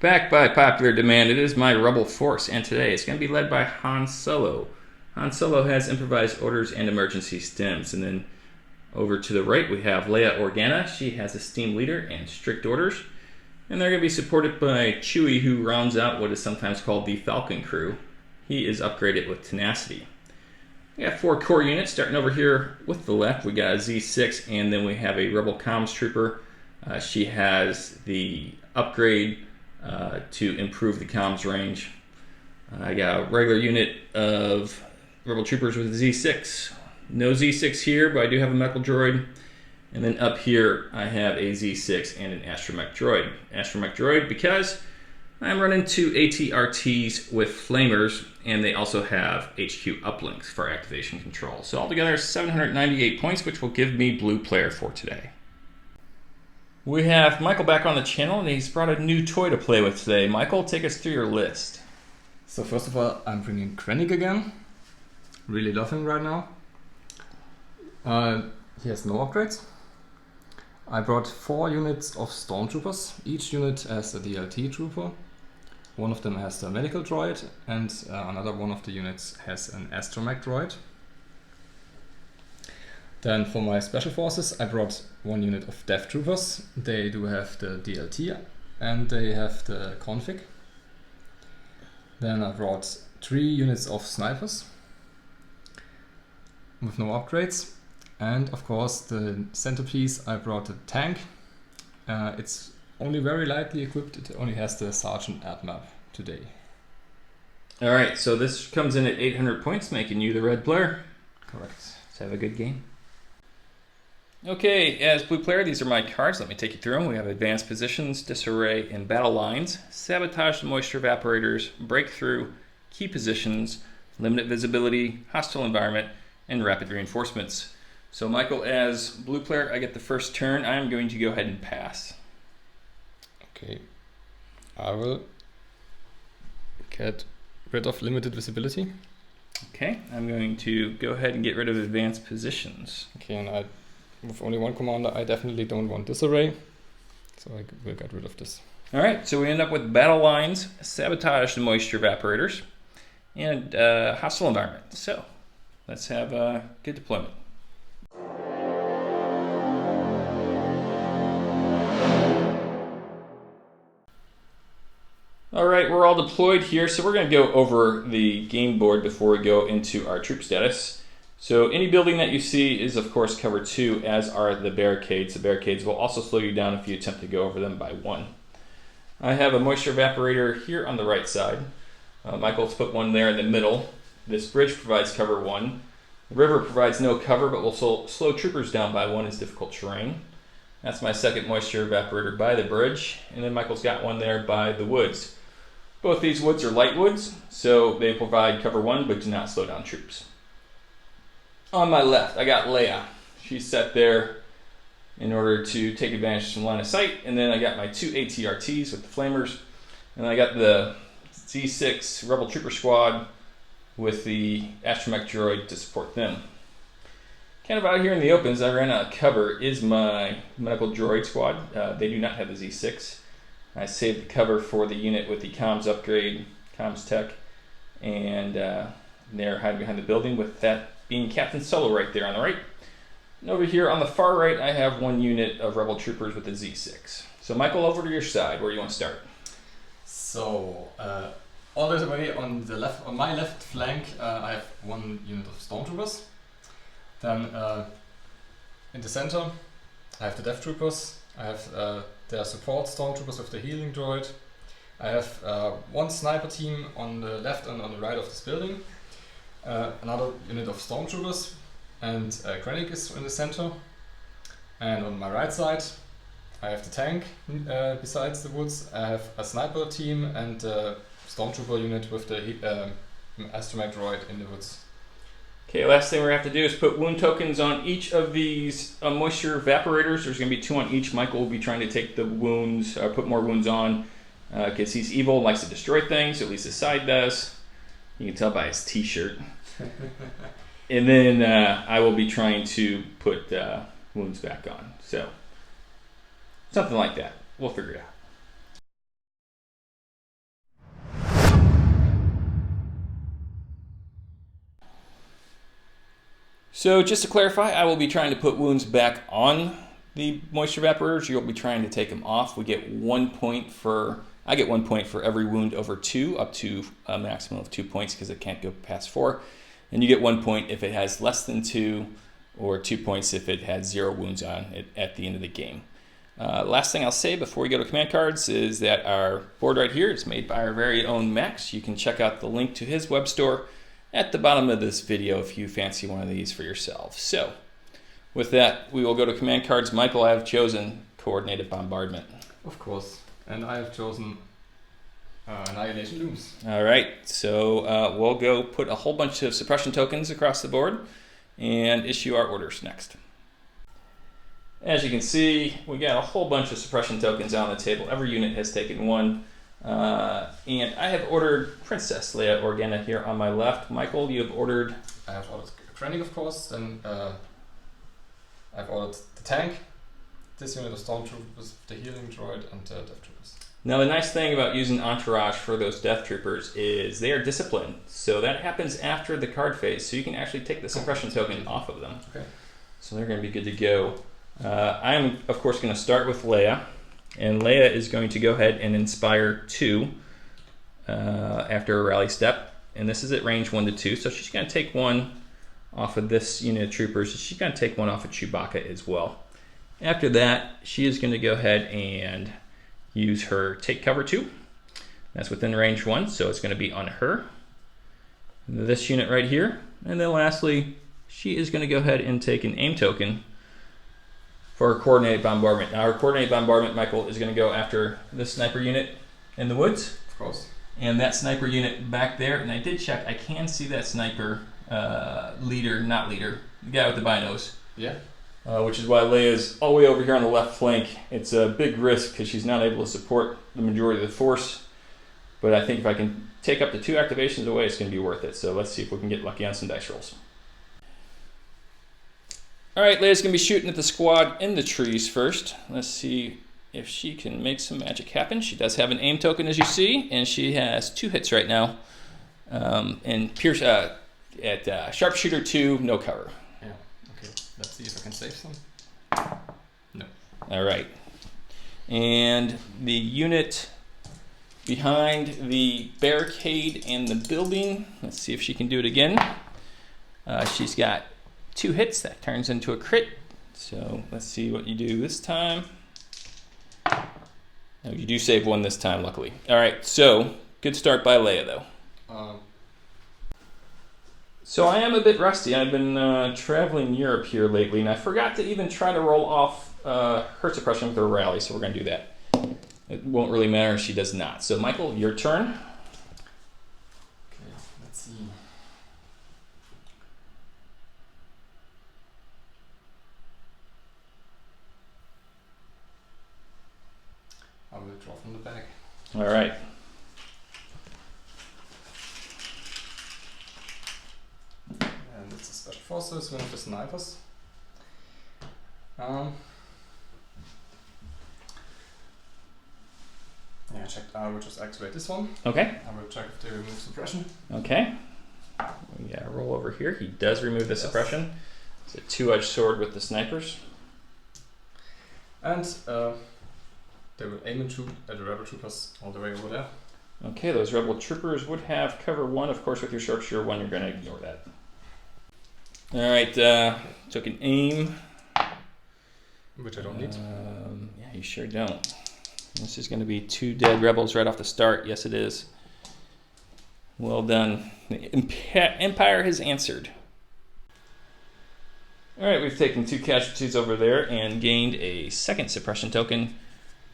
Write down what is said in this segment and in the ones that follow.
Back by popular demand, it is my Rebel Force, and today it's going to be led by Han Solo. Han Solo has improvised orders and emergency stims, and then over to the right we have Leia Organa. She has a steam leader and strict orders, and they're going to be supported by Chewie, who rounds out what is sometimes called the Falcon crew. He is upgraded with tenacity. We got 4 core units starting over here with the left. We got a Z6, and then we have a Rebel Comms Trooper. She has the upgrade to improve the comms range. I got a regular unit of Rebel Troopers with a Z6. No Z6 here, but I do have a medical droid. And then up here, I have a Z6 and an astromech droid. Astromech droid because I'm running 2 ATRTs with flamers, and they also have HQ uplinks for activation control. So altogether, 798 points, which will give me blue player for today. We have Michael back on the channel, and he's brought a new toy to play with today. Michael, take us through your list. So first of all, I'm bringing Krennic again. Really love him right now. He has no upgrades. I brought 4 units of stormtroopers. Each unit has a DLT trooper. One of them has the medical droid, and another one of the units has an astromech droid. Then for my special forces, I brought 1 unit of death troopers. They do have the DLT and they have the config. Then I brought 3 units of snipers with no upgrades. And of course the centerpiece, I brought a tank. It's only very lightly equipped. It only has the Sergeant Ad map today. Alright, so this comes in at 800 points, making you the red player. Correct. Let's have a good game. Okay, as blue player, these are my cards. Let me take you through them. We have advanced positions, disarray, and battle lines, sabotage the moisture evaporators, breakthrough, key positions, limited visibility, hostile environment, and rapid reinforcements. So Michael, as blue player, I get the first turn. I am going to go ahead and pass. Okay, I will get rid of limited visibility. Okay, I'm going to go ahead and get rid of advanced positions. Okay, and with only 1 commander, I definitely don't want disarray, so I will get rid of this. All right, so we end up with battle lines, sabotage the moisture evaporators, and hostile environment. So let's have a good deployment. All right, we're all deployed here, so we're going to go over the game board before we go into our troop status. So any building that you see is of course cover 2, as are the barricades. The barricades will also slow you down if you attempt to go over them by 1. I have a moisture evaporator here on the right side. Michael's put one there in the middle. This bridge provides cover 1. The river provides no cover, but will slow troopers down by 1 as difficult terrain. That's my second moisture evaporator by the bridge, and then Michael's got one there by the woods. Both these woods are light woods, so they provide cover 1 but do not slow down troops. On my left, I got Leia. She's set there in order to take advantage from line of sight, and then I got my 2 ATRTs with the flamers, and I got the Z6 Rebel Trooper Squad with the astromech droid to support them. Kind of out here in the open, as I ran out of cover, is my medical droid squad. They do not have the Z6. I saved the cover for the unit with the comms upgrade, comms tech, and they're hiding behind the building, with that being Captain Solo right there on the right. And over here on the far right, I have 1 unit of Rebel Troopers with a Z6. So Michael, over to your side. Where do you want to start? So all the way on the left, on my left flank, I have 1 unit of stormtroopers. Then in the center, I have the death troopers. I have their support stormtroopers with the healing droid. I have 1 sniper team on the left and on the right of this building. Another unit of stormtroopers, and Krennic is in the center. And on my right side, I have the tank besides the woods. I have a sniper team and a stormtrooper unit with the astromech droid in the woods. Okay, last thing we're going to have to do is put wound tokens on each of these moisture evaporators. There's going to be 2 on each. Michael will be trying to take the wounds, or put more wounds on, because he's evil and likes to destroy things, at least his side does. You can tell by his t-shirt. And then I will be trying to put wounds back on. So, something like that. We'll figure it out. So just to clarify, I will be trying to put wounds back on the moisture evaporators. You'll be trying to take them off. I get 1 point for every wound over 2, up to a maximum of 2 points because it can't go past 4. And you get 1 point if it has less than 2, or 2 points if it has 0 wounds on it at the end of the game. Last thing I'll say before we go to command cards is that our board right here is made by our very own Max. You can check out the link to his web store at the bottom of this video if you fancy one of these for yourself. So with that, we will go to command cards. Michael, I have chosen Coordinated Bombardment. Of course. And I have chosen Annihilation Looms. All right, so we'll go put a whole bunch of suppression tokens across the board and issue our orders next. As you can see, we got a whole bunch of suppression tokens on the table. Every unit has taken one. And I have ordered Princess Leia Organa here on my left. Michael, you have ordered... I have ordered Krennic, of course, then I've ordered the tank, this unit of Stormtroopers, the healing droid, and the Death Troopers. Now the nice thing about using Entourage for those Death Troopers is they are disciplined. So that happens after the card phase, so you can actually take the suppression token off of them. Okay. So they're going to be good to go. I'm, of course, going to start with Leia. And Leia is going to go ahead and inspire 2 after a rally step. And this is at range 1 to 2. So she's going to take 1 off of this unit of troopers. She's going to take 1 off of Chewbacca as well. After that, she is going to go ahead and use her take cover 2. That's within range 1, so it's going to be on her. This unit right here. And then lastly, she is going to go ahead and take an aim token for her Coordinated Bombardment. Now, her Coordinated Bombardment, Michael, is going to go after this sniper unit in the woods. Of course. And that sniper unit back there, and I did check, I can see that sniper leader, the guy with the binos. Yeah. Which is why Leia's all the way over here on the left flank. It's a big risk because she's not able to support the majority of the force. But I think if I can take up to 2 activations away, it's going to be worth it. So let's see if we can get lucky on some dice rolls. All right, Leia's going to be shooting at the squad in the trees first. Let's see if she can make some magic happen. She does have an aim token, as you see, and she has 2 hits right now. And Pierce at Sharpshooter 2, no cover. Yeah, okay. Let's see if I can save some. No. All right. And the unit behind the barricade and the building, let's see if she can do it again. She's got 2 hits, that turns into a crit. So let's see what you do this time. No, you do save 1 this time, luckily. All right, so good start by Leia, though. So I am a bit rusty. I've been traveling Europe here lately, and I forgot to even try to roll off her suppression with her rally, so we're going to do that. It won't really matter if she does not. So Michael, your turn. Okay, let's see. I will draw from the bag. All right. And it's a Special Forces, one of the snipers. Yeah, I will just activate this one. Okay. I will check if they remove suppression. Okay. Yeah, roll over here. He does remove the suppression. It's a 2-edged sword with the snipers. And they will aim and shoot at the rebel troopers all the way over there. Okay, those rebel troopers would have cover 1. Of course, with your sharpshooter 1, you're going to ignore that. All right, took an aim. Which I don't need. Yeah, you sure don't. This is going to be 2 dead rebels right off the start. Yes, it is. Well done. The Empire has answered. All right, we've taken 2 casualties over there and gained a 2nd suppression token.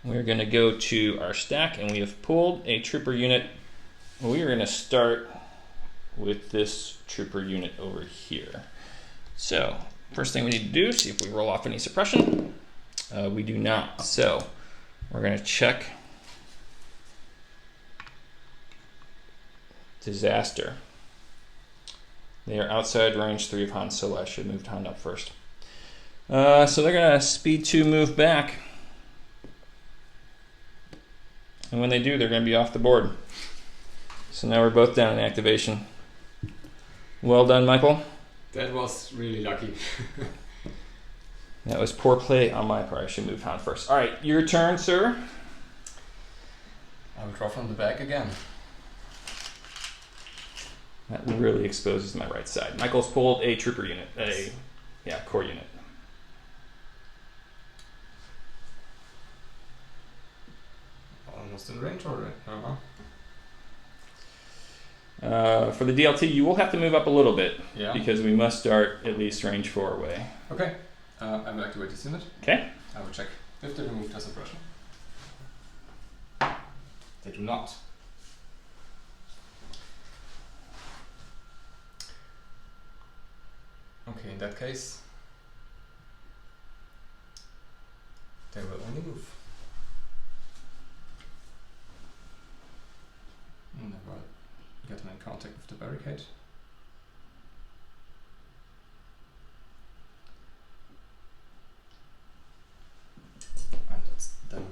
We're going to go to our stack, and we have pulled a trooper unit. We are going to start with this trooper unit over here. So, first thing we need to do is see if we roll off any suppression. We do not. So, we're going to check Disaster. They are outside range 3 of Han Solo. I should have moved Han up first. So they're going to speed 2 move back. And when they do, they're going to be off the board. So now we're both down in activation. Well done, Michael. That was really lucky. That was poor play on my part. I should move Han first. All right, your turn, sir. I will draw from the back again. That really exposes my right side. Michael's pulled a trooper unit, core unit. Almost in range already. For the DLT, you will have to move up a little bit because we must start at least range 4 away. Okay. I will activate this unit. Okay. I will check if they remove their suppression. They do not. Okay, in that case, they will only move. And they will get them in contact with the barricade. And that's them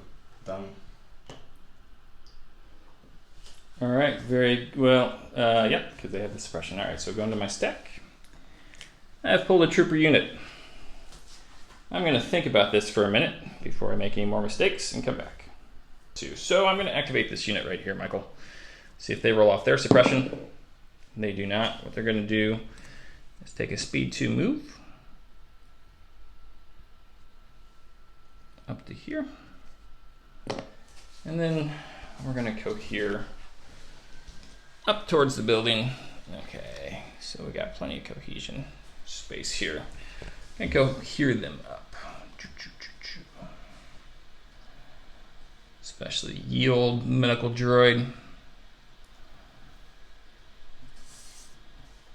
done. All right, very well. Yep, because they have the suppression. All right, so going to my stack. I've pulled a trooper unit. I'm going to think about this for a minute before I make any more mistakes and come back. So I'm going to activate this unit right here, Michael. See if they roll off their suppression. They do not. What they're going to do is take a speed 2 move up to here. And then we're going to go here up towards the building. Okay, so we got plenty of cohesion space here. I'm gonna go hear them up. Especially yield medical droid.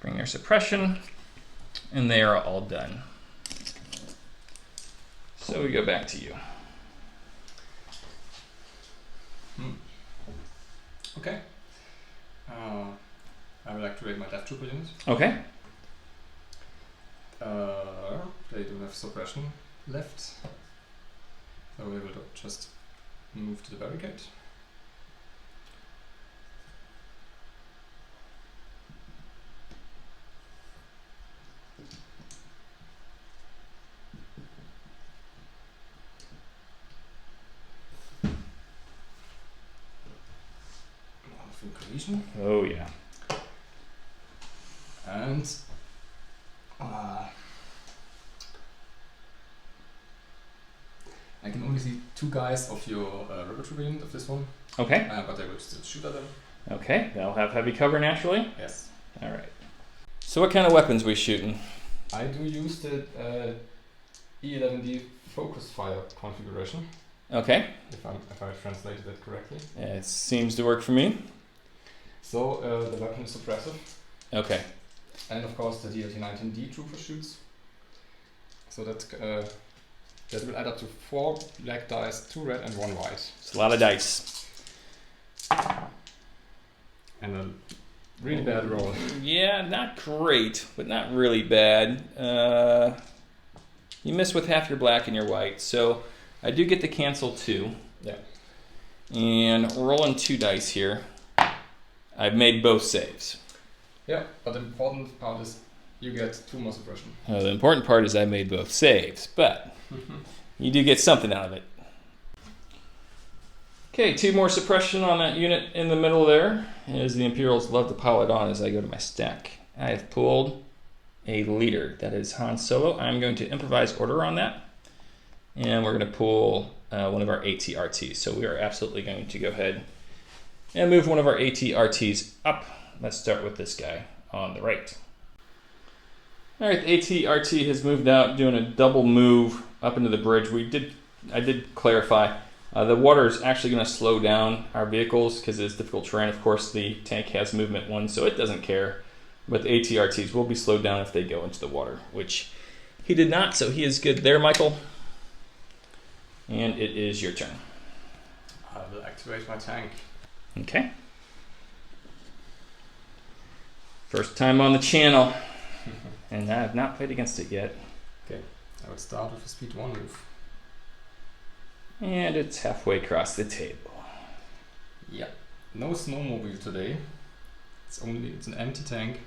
Bring their suppression, and they are all done. So we go back to you. Okay. I will activate my left trooper unit. Okay. They don't have suppression left, so we will just move to the barricade. Cohesion. Oh yeah. And I can only see 2 guys of your rebel trooper unit of this one. Okay. But I will still shoot at them. Okay, they'll have heavy cover naturally. Yes. All right. So what kind of weapons we shooting? I do use the E11D focus fire configuration. Okay. If I translated that correctly. It seems to work for me. So the weapon is suppressive. Okay. And of course the DLT-19D trooper shoots. So that will add up to 4 black dice, 2 red and 1 white. It's a lot of dice. And a really bad roll. Yeah, not great, but not really bad. You miss with half your black and your white, so I do get to cancel 2. Yeah. And rolling 2 dice here. I've made both saves. Yeah, but the important part is you get 2 more suppression. The important part is I made both saves, but you do get something out of it. Okay, 2 more suppression on that unit in the middle there, as the Imperials love to pile it on as I go to my stack. I have pulled a leader, that is Han Solo. I'm going to improvise order on that, and we're going to pull one of our ATRTs. So we are absolutely going to go ahead and move one of our ATRTs up. Let's start with this guy on the right. All right, the ATRT has moved out, doing a double move up into the bridge. I did clarify. The water is actually going to slow down our vehicles because it's difficult terrain. Of course, the tank has movement 1, so it doesn't care. But the ATRTs will be slowed down if they go into the water, which he did not, so he is good there, Michael. And it is your turn. I will activate my tank. Okay. First time on the channel, and I have not played against it yet. Okay, I will start with a speed 1 move. And it's halfway across the table. Yeah, no snowmobile today. It's an empty tank.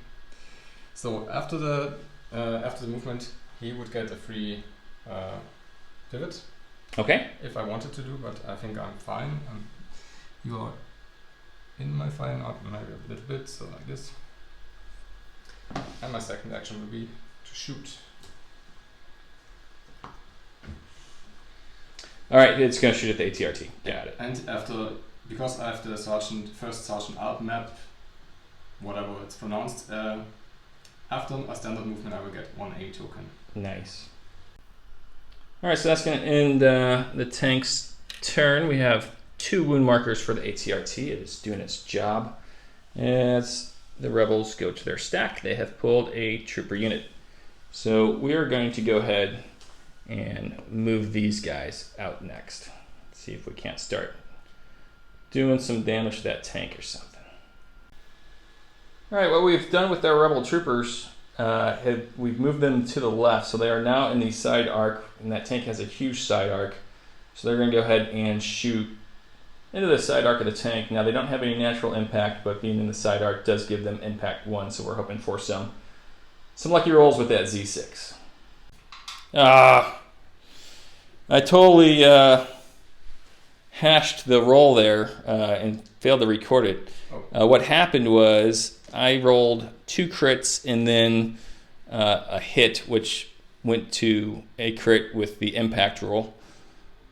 So after the after the movement, he would get a free pivot. Okay. If I wanted to do, but I think I'm fine. You are in my fine art maybe a little bit, so like this. And my second action will be to shoot. All right, it's going to shoot at the ATRT. Got it. And because I have the first Sergeant Art map, whatever it's pronounced, after a standard movement I will get 1 A token. Nice. All right, so that's going to end the tank's turn. We have 2 wound markers for the ATRT. It is doing its job. As the rebels go to their stack, they have pulled a trooper unit. So we are going to go ahead and move these guys out next. See if we can't start doing some damage to that tank or something. All right, what we've done with our rebel troopers, we've moved them to the left, so they are now in the side arc, and that tank has a huge side arc. So they're going to go ahead and shoot into the side arc of the tank. Now they don't have any natural impact, but being in the side arc does give them impact 1, so we're hoping for some lucky rolls with that Z6. I totally hashed the roll there and failed to record it. What happened was I rolled 2 crits and then a hit, which went to a crit with the impact roll.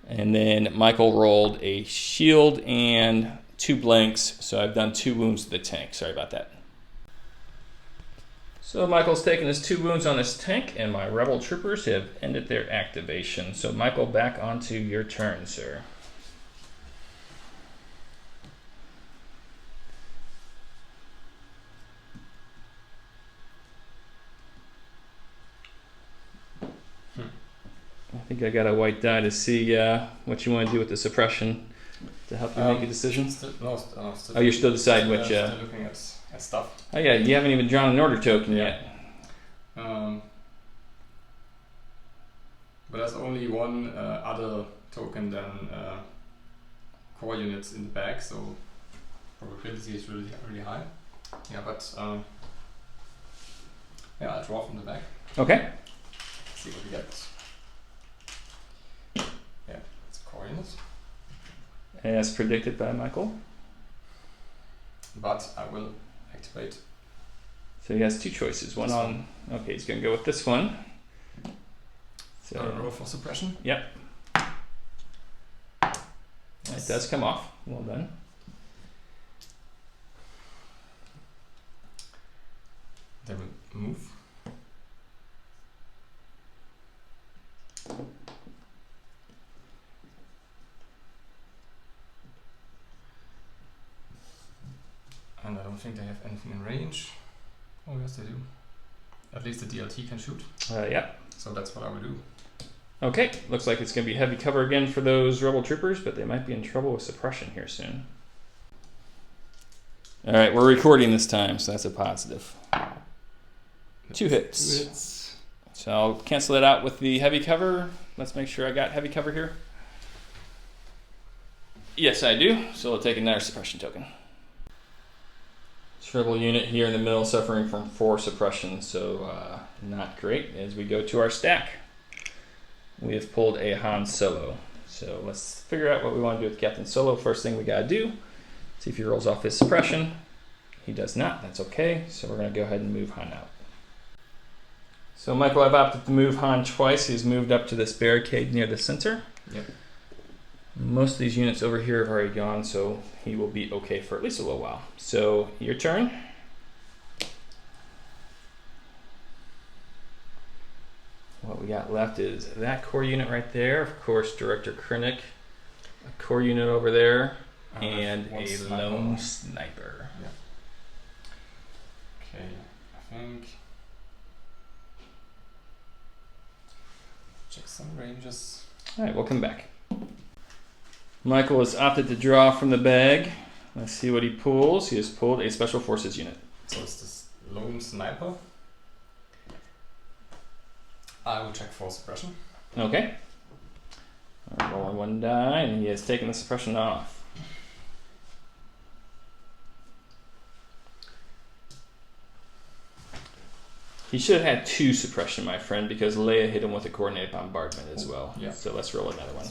And then Michael rolled a shield and 2 blanks, so I've done 2 wounds to the tank. Sorry about that. So Michael's taken his 2 wounds on this tank, and my rebel troopers have ended their activation. So Michael, back onto your turn, sir. I think I got a white die to see what you want to do with the suppression to help you make a decision. You're still deciding which. Still looking at stuff. Oh yeah, you haven't even drawn an order token yet. But there's only one other token than core units in the bag, so probability is really really high. Yeah, but yeah, I'll draw from the bag. Okay. See what we get. Yeah, it's a core unit. As predicted by Michael. But I will activate. So he has 2 choices. One on. Okay, he's going to go with this one. So roll for suppression. Yep. It does come off. Well done. They will move. And I don't think they have anything in range. Oh yes, they do. At least the DLT can shoot. Yeah. So that's what I will do. Okay, looks like it's going to be heavy cover again for those rebel troopers, but they might be in trouble with suppression here soon. All right, we're recording this time, so that's a positive. 2 hits. 2 hits. So I'll cancel it out with the heavy cover. Let's make sure I got heavy cover here. Yes, I do. So I'll take another suppression token. Rebel unit here in the middle suffering from 4 suppression, so not great. As we go to our stack, we have pulled a Han Solo. So let's figure out what we want to do with Captain Solo. First thing we got to do, see if he rolls off his suppression. He does not. That's okay. So we're going to go ahead and move Han out. So Michael, I've opted to move Han twice. He's moved up to this barricade near the center. Yep. Most of these units over here have already gone, so he will be okay for at least a little while. So, your turn. What we got left is that core unit right there. Of course, Director Krennic. A core unit over there. And a lone sniper. Yeah. Okay, I think... Check some ranges. Alright, we'll come back. Michael has opted to draw from the bag. Let's see what he pulls. He has pulled a Special Forces unit. So it's this lone sniper. I will check for suppression. Okay. Rolling 1 die, and he has taken the suppression off. He should have had 2 suppression, my friend, because Leia hit him with a coordinated bombardment as well. Yeah. So let's roll another one.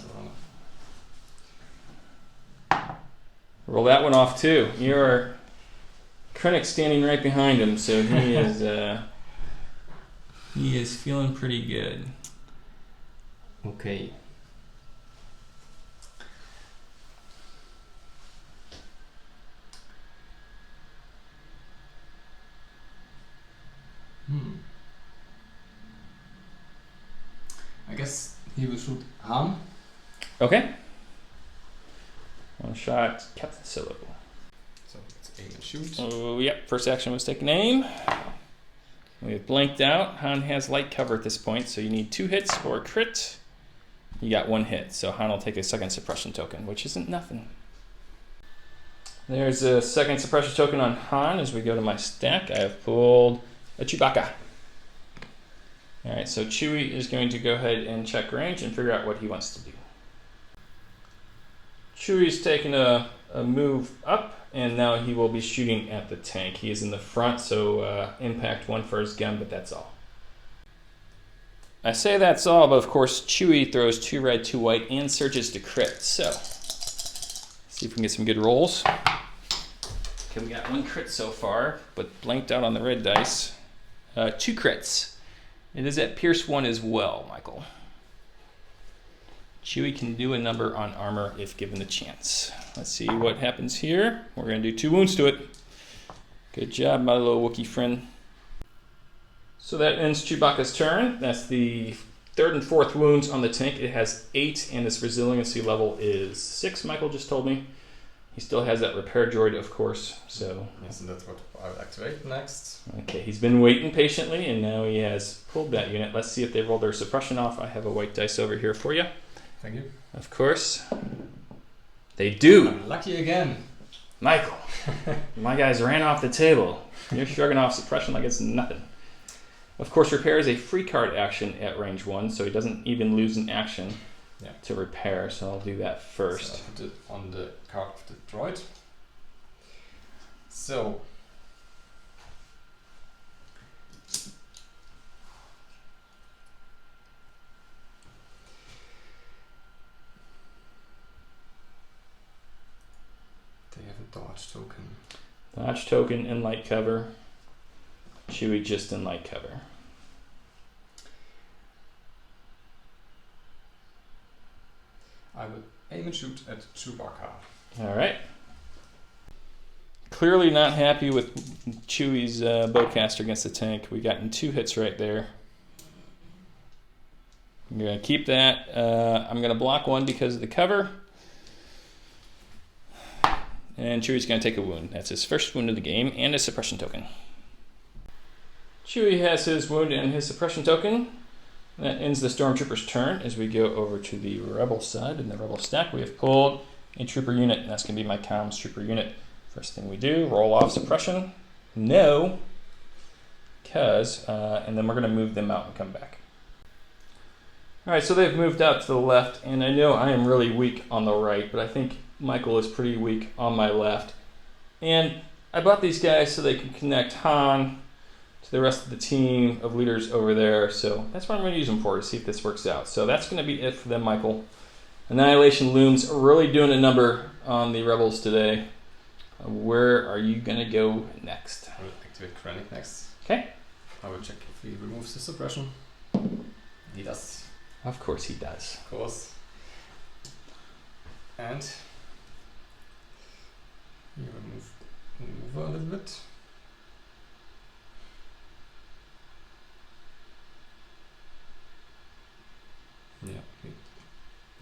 Roll that one off too. You're Krennic standing right behind him, so he is feeling pretty good. Okay. I guess he will shoot arm. Okay. One shot, Captain Solo. So let's aim and shoot. Oh, yep. First action was take an aim. We have blanked out. Han has light cover at this point, so you need 2 hits for a crit. You got 1 hit, so Han will take a second suppression token, which isn't nothing. There's a second suppression token on Han. As we go to my stack, I have pulled a Chewbacca. Alright, so Chewie is going to go ahead and check range and figure out what he wants to do. Chewie's taking a move up, and now he will be shooting at the tank. He is in the front, so impact 1 for his gun, but that's all. I say that's all, but of course Chewie throws 2 red, 2 white, and surges to crit. So, let's see if we can get some good rolls. Okay, we got 1 crit so far, but blanked out on the red dice. 2 crits. It is at Pierce 1 as well, Michael. Chewie can do a number on armor if given the chance. Let's see what happens here. We're going to do 2 wounds to it. Good job, my little Wookiee friend. So that ends Chewbacca's turn. That's the 3rd and 4th wounds on the tank. It has 8, and its resiliency level is 6, Michael just told me. He still has that repair droid, of course. So Yes, and that's what I will activate next. okay, he's been waiting patiently, and now he has pulled that unit. Let's see if they roll their suppression off. I have a white dice over here for you. Thank you. Of course. They do. I'm lucky again. Michael, my guys ran off the table. You're shrugging off suppression like it's nothing. Of course, repair is a free card action at range 1, so he doesn't even lose an action to repair, so I'll do that first. So I put it on the card of the droid. So they have a dodge token. Dodge token in light cover. Chewie just in light cover. I will aim and shoot at Chewbacca. Alright. Clearly not happy with Chewie's bowcaster against the tank. We gotten 2 hits right there. I'm going to keep that. I'm going to block 1 because of the cover. And Chewie's going to take a wound. That's his first wound of the game and a suppression token. Chewie has his wound and his suppression token. That ends the Stormtrooper's turn. As we go over to the Rebel side, in the Rebel stack, we have pulled a Trooper unit, and that's going to be my comms Trooper unit. First thing we do, roll off suppression. No, because, and then we're going to move them out and come back. Alright, so they've moved out to the left, and I know I am really weak on the right, but I think Michael is pretty weak on my left. And I bought these guys so they can connect Han to the rest of the team of leaders over there. So that's what I'm going to use them for, to see if this works out. So that's going to be it for them, Michael. Annihilation looms really doing a number on the Rebels today. Where are you going to go next? I will activate Krennic next. Okay. I will check if he removes the suppression. He does. Of course he does. Of course. And he will move over a little bit. Yeah, he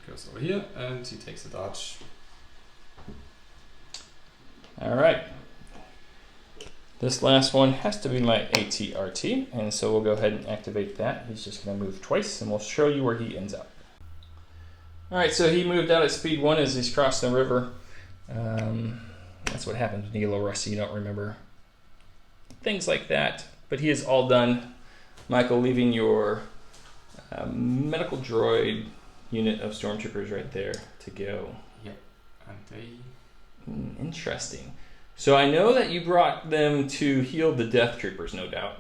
goes over here and he takes a dodge. Alright. This last one has to be my ATRT, and so we'll go ahead and activate that. He's just going to move twice, and we'll show you where he ends up. Alright, so he moved out at speed 1 as he's crossing the river. That's what happens when you get a little rusty, you don't remember things like that. But he is all done. Michael, leaving your medical droid unit of stormtroopers right there to go. Yep, and they... Interesting. So I know that you brought them to heal the Death Troopers, no doubt.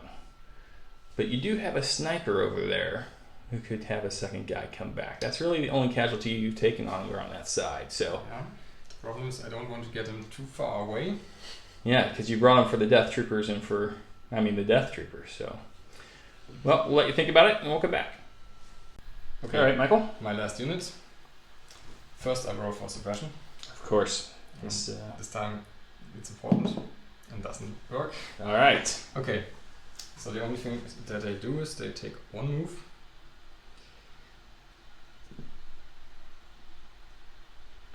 But you do have a sniper over there who could have a second guy come back. That's really the only casualty you've taken on that side. So Yeah. The problem is I don't want to get him too far away. yeah, because you brought him for the Death Troopers and the Death Troopers. So, well, we'll let you think about it and we'll come back. Okay. All right, Michael? My last unit. First I roll for suppression. Of course. This, This time it's important and doesn't work. all right. Okay. So the only thing that they do is they take one move.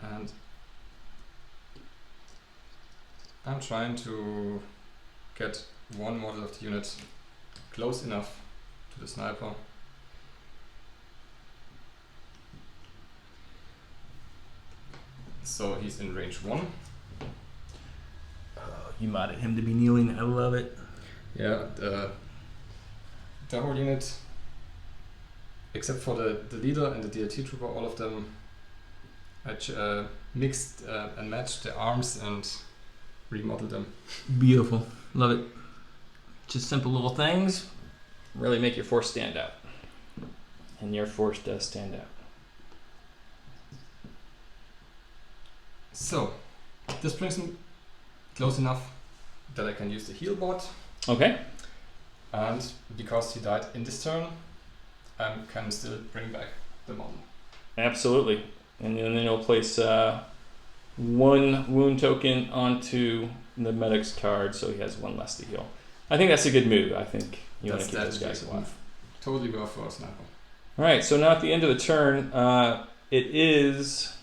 And I'm trying to get one model of the unit close enough to the sniper. So he's in range 1. Oh, you modded him to be kneeling. I love it. Yeah, the whole unit, except for the leader and the DLT trooper, all of them I mixed and matched the arms and remodeled them. Beautiful. Love it. Just simple little things really make your force stand out. And your force does stand out. So, this brings me close enough that I can use the heal bot. Okay. And because he died in this turn, I can still bring back the model. Absolutely. And then you'll place one wound token onto the medic's card so he has one less to heal. I think that's a good move. I think you want to keep those guys alive. Totally worth for a sniper. Alright, so now at the end of the turn, it is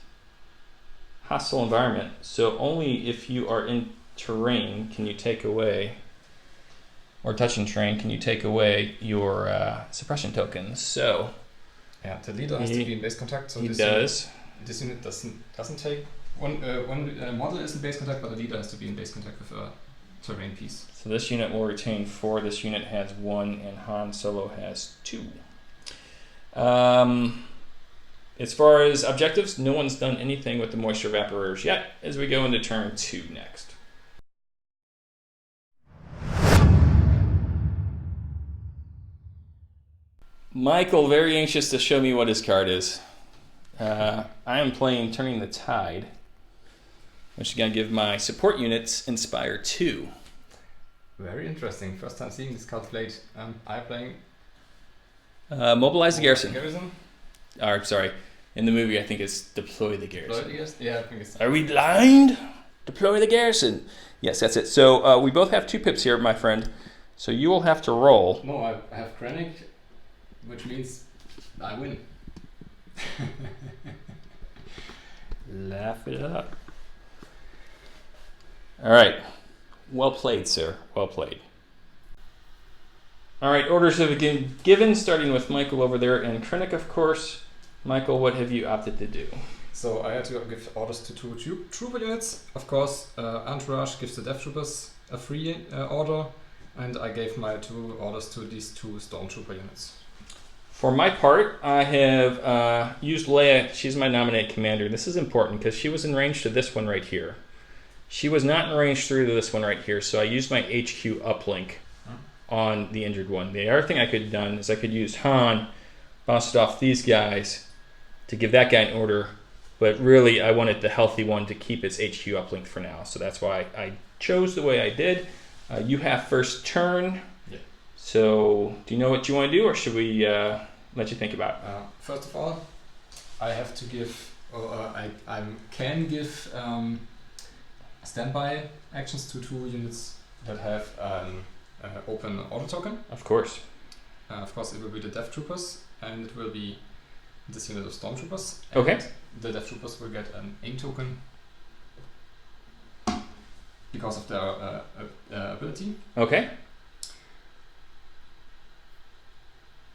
hostile environment. So only if you are in terrain can you take away, or touching terrain, can you take away your suppression tokens. So yeah, the leader has to be in base contact. So he does. This unit doesn't take one model is in base contact, but the leader has to be in base contact with a terrain piece. So this unit will retain 4. This unit has 1, and Han Solo has 2. As far as objectives, no one's done anything with the moisture evaporators yet. As we go into turn 2 next. Michael, very anxious to show me what his card is. I am playing Turning the Tide, which is going to give my support units Inspire 2. Very interesting. First time seeing this card played. I'm playing Mobilize the Garrison. Garrison. Or, sorry, in the movie I think it's Deploy the Garrison. Yeah, I think it's... Are we blind? Deploy the Garrison. Yes, that's it. So we both have 2 pips here, my friend. So you will have to roll. No, I have Krennic, which means I win. Laugh it up. All right. Well played, sir. Well played. All right, orders have been given, starting with Michael over there and Krennic, of course. Michael, what have you opted to do? So I had to give orders to 2 trooper units. Of course, Entourage gives the Death Troopers a free order, and I gave my 2 orders to these 2 Stormtrooper units. For my part, I have used Leia. She's my nominated commander. This is important because she was in range to this one right here. She was not in range through to this one right here, so I used my HQ uplink on the injured one. The other thing I could have done is I could use Han, bounced off these guys to give that guy an order, but really I wanted the healthy one to keep its HQ uplink for now, so that's why I chose the way I did. You have first turn. Yeah. So, do you know what you want to do, or should we let you think about it? First of all, I have to give, I can give standby actions to 2 units that have open order token. Of course. Of course, it will be the Death Troopers, and it will be this unit of Stormtroopers. Okay. And the Death Troopers will get an aim token because of their ability. Okay.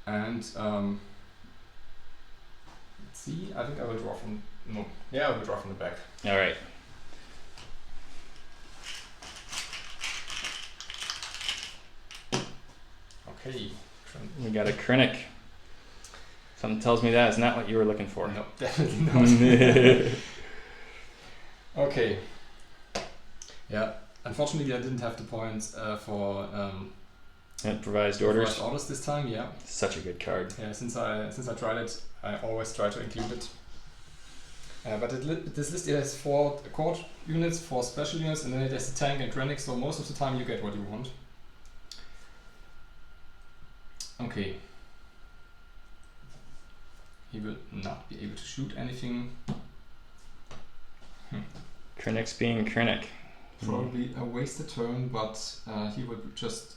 And let's see, I think I will draw from, no, yeah, I will draw from the back. All right. Okay. We got a Krennic. Something tells me that is not what you were looking for. No, definitely not. Okay. Yeah, unfortunately I didn't have the points for Improvised orders. Improvised orders this time, yeah. Such a good card. Yeah, since I tried it, I always try to include it. But this list has 4 court units, 4 special units, and then it has a tank and Krennic, so most of the time you get what you want. Okay. He will not be able to shoot anything. Krennic's being Krennic. Probably a wasted turn, but he would just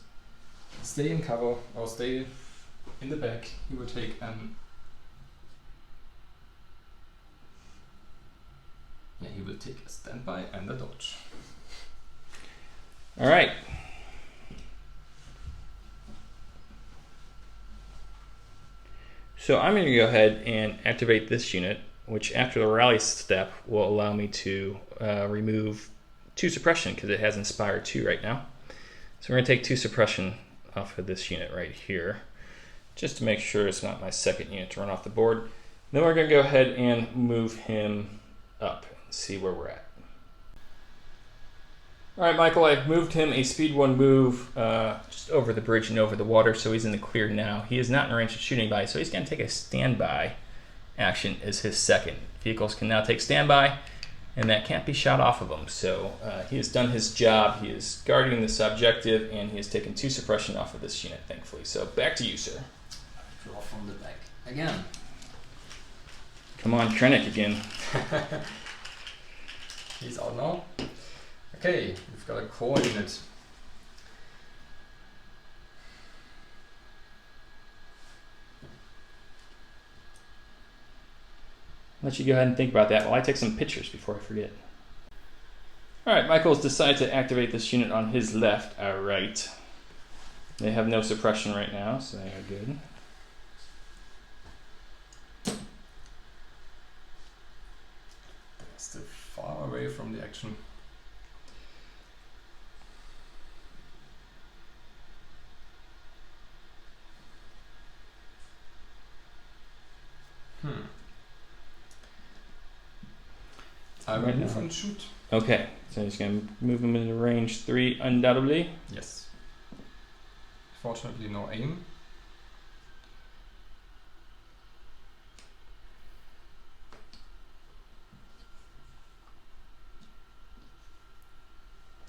stay in cover or stay in the back. He would take an... Yeah, he will take a standby and a dodge. Alright. So I'm going to go ahead and activate this unit, which after the rally step will allow me to remove 2 suppression because it has Inspire 2 right now. So we're going to take 2 suppression off of this unit right here, just to make sure it's not my second unit to run off the board. Then we're going to go ahead and move him up and see where we're at. Alright, Michael, I've moved him a speed 1 move just over the bridge and over the water, so he's in the clear now. He is not in range of shooting by, so he's going to take a standby action as his second. Vehicles can now take standby, and that can't be shot off of him. So he has done his job. He is guarding this objective, and he has taken 2 suppression off of this unit, thankfully. So back to you, sir. Draw from the back again. Come on, Krennic again. He's out now. Okay, we've got a core unit. Let you go ahead and think about that while I take some pictures before I forget. Alright, Michael's decided to activate this unit on his left, our right. They have no suppression right now, so they are good. They're still far away from the action. I will move and shoot. Okay, so he's going to move him into range 3 undoubtedly. Yes. Fortunately, no aim.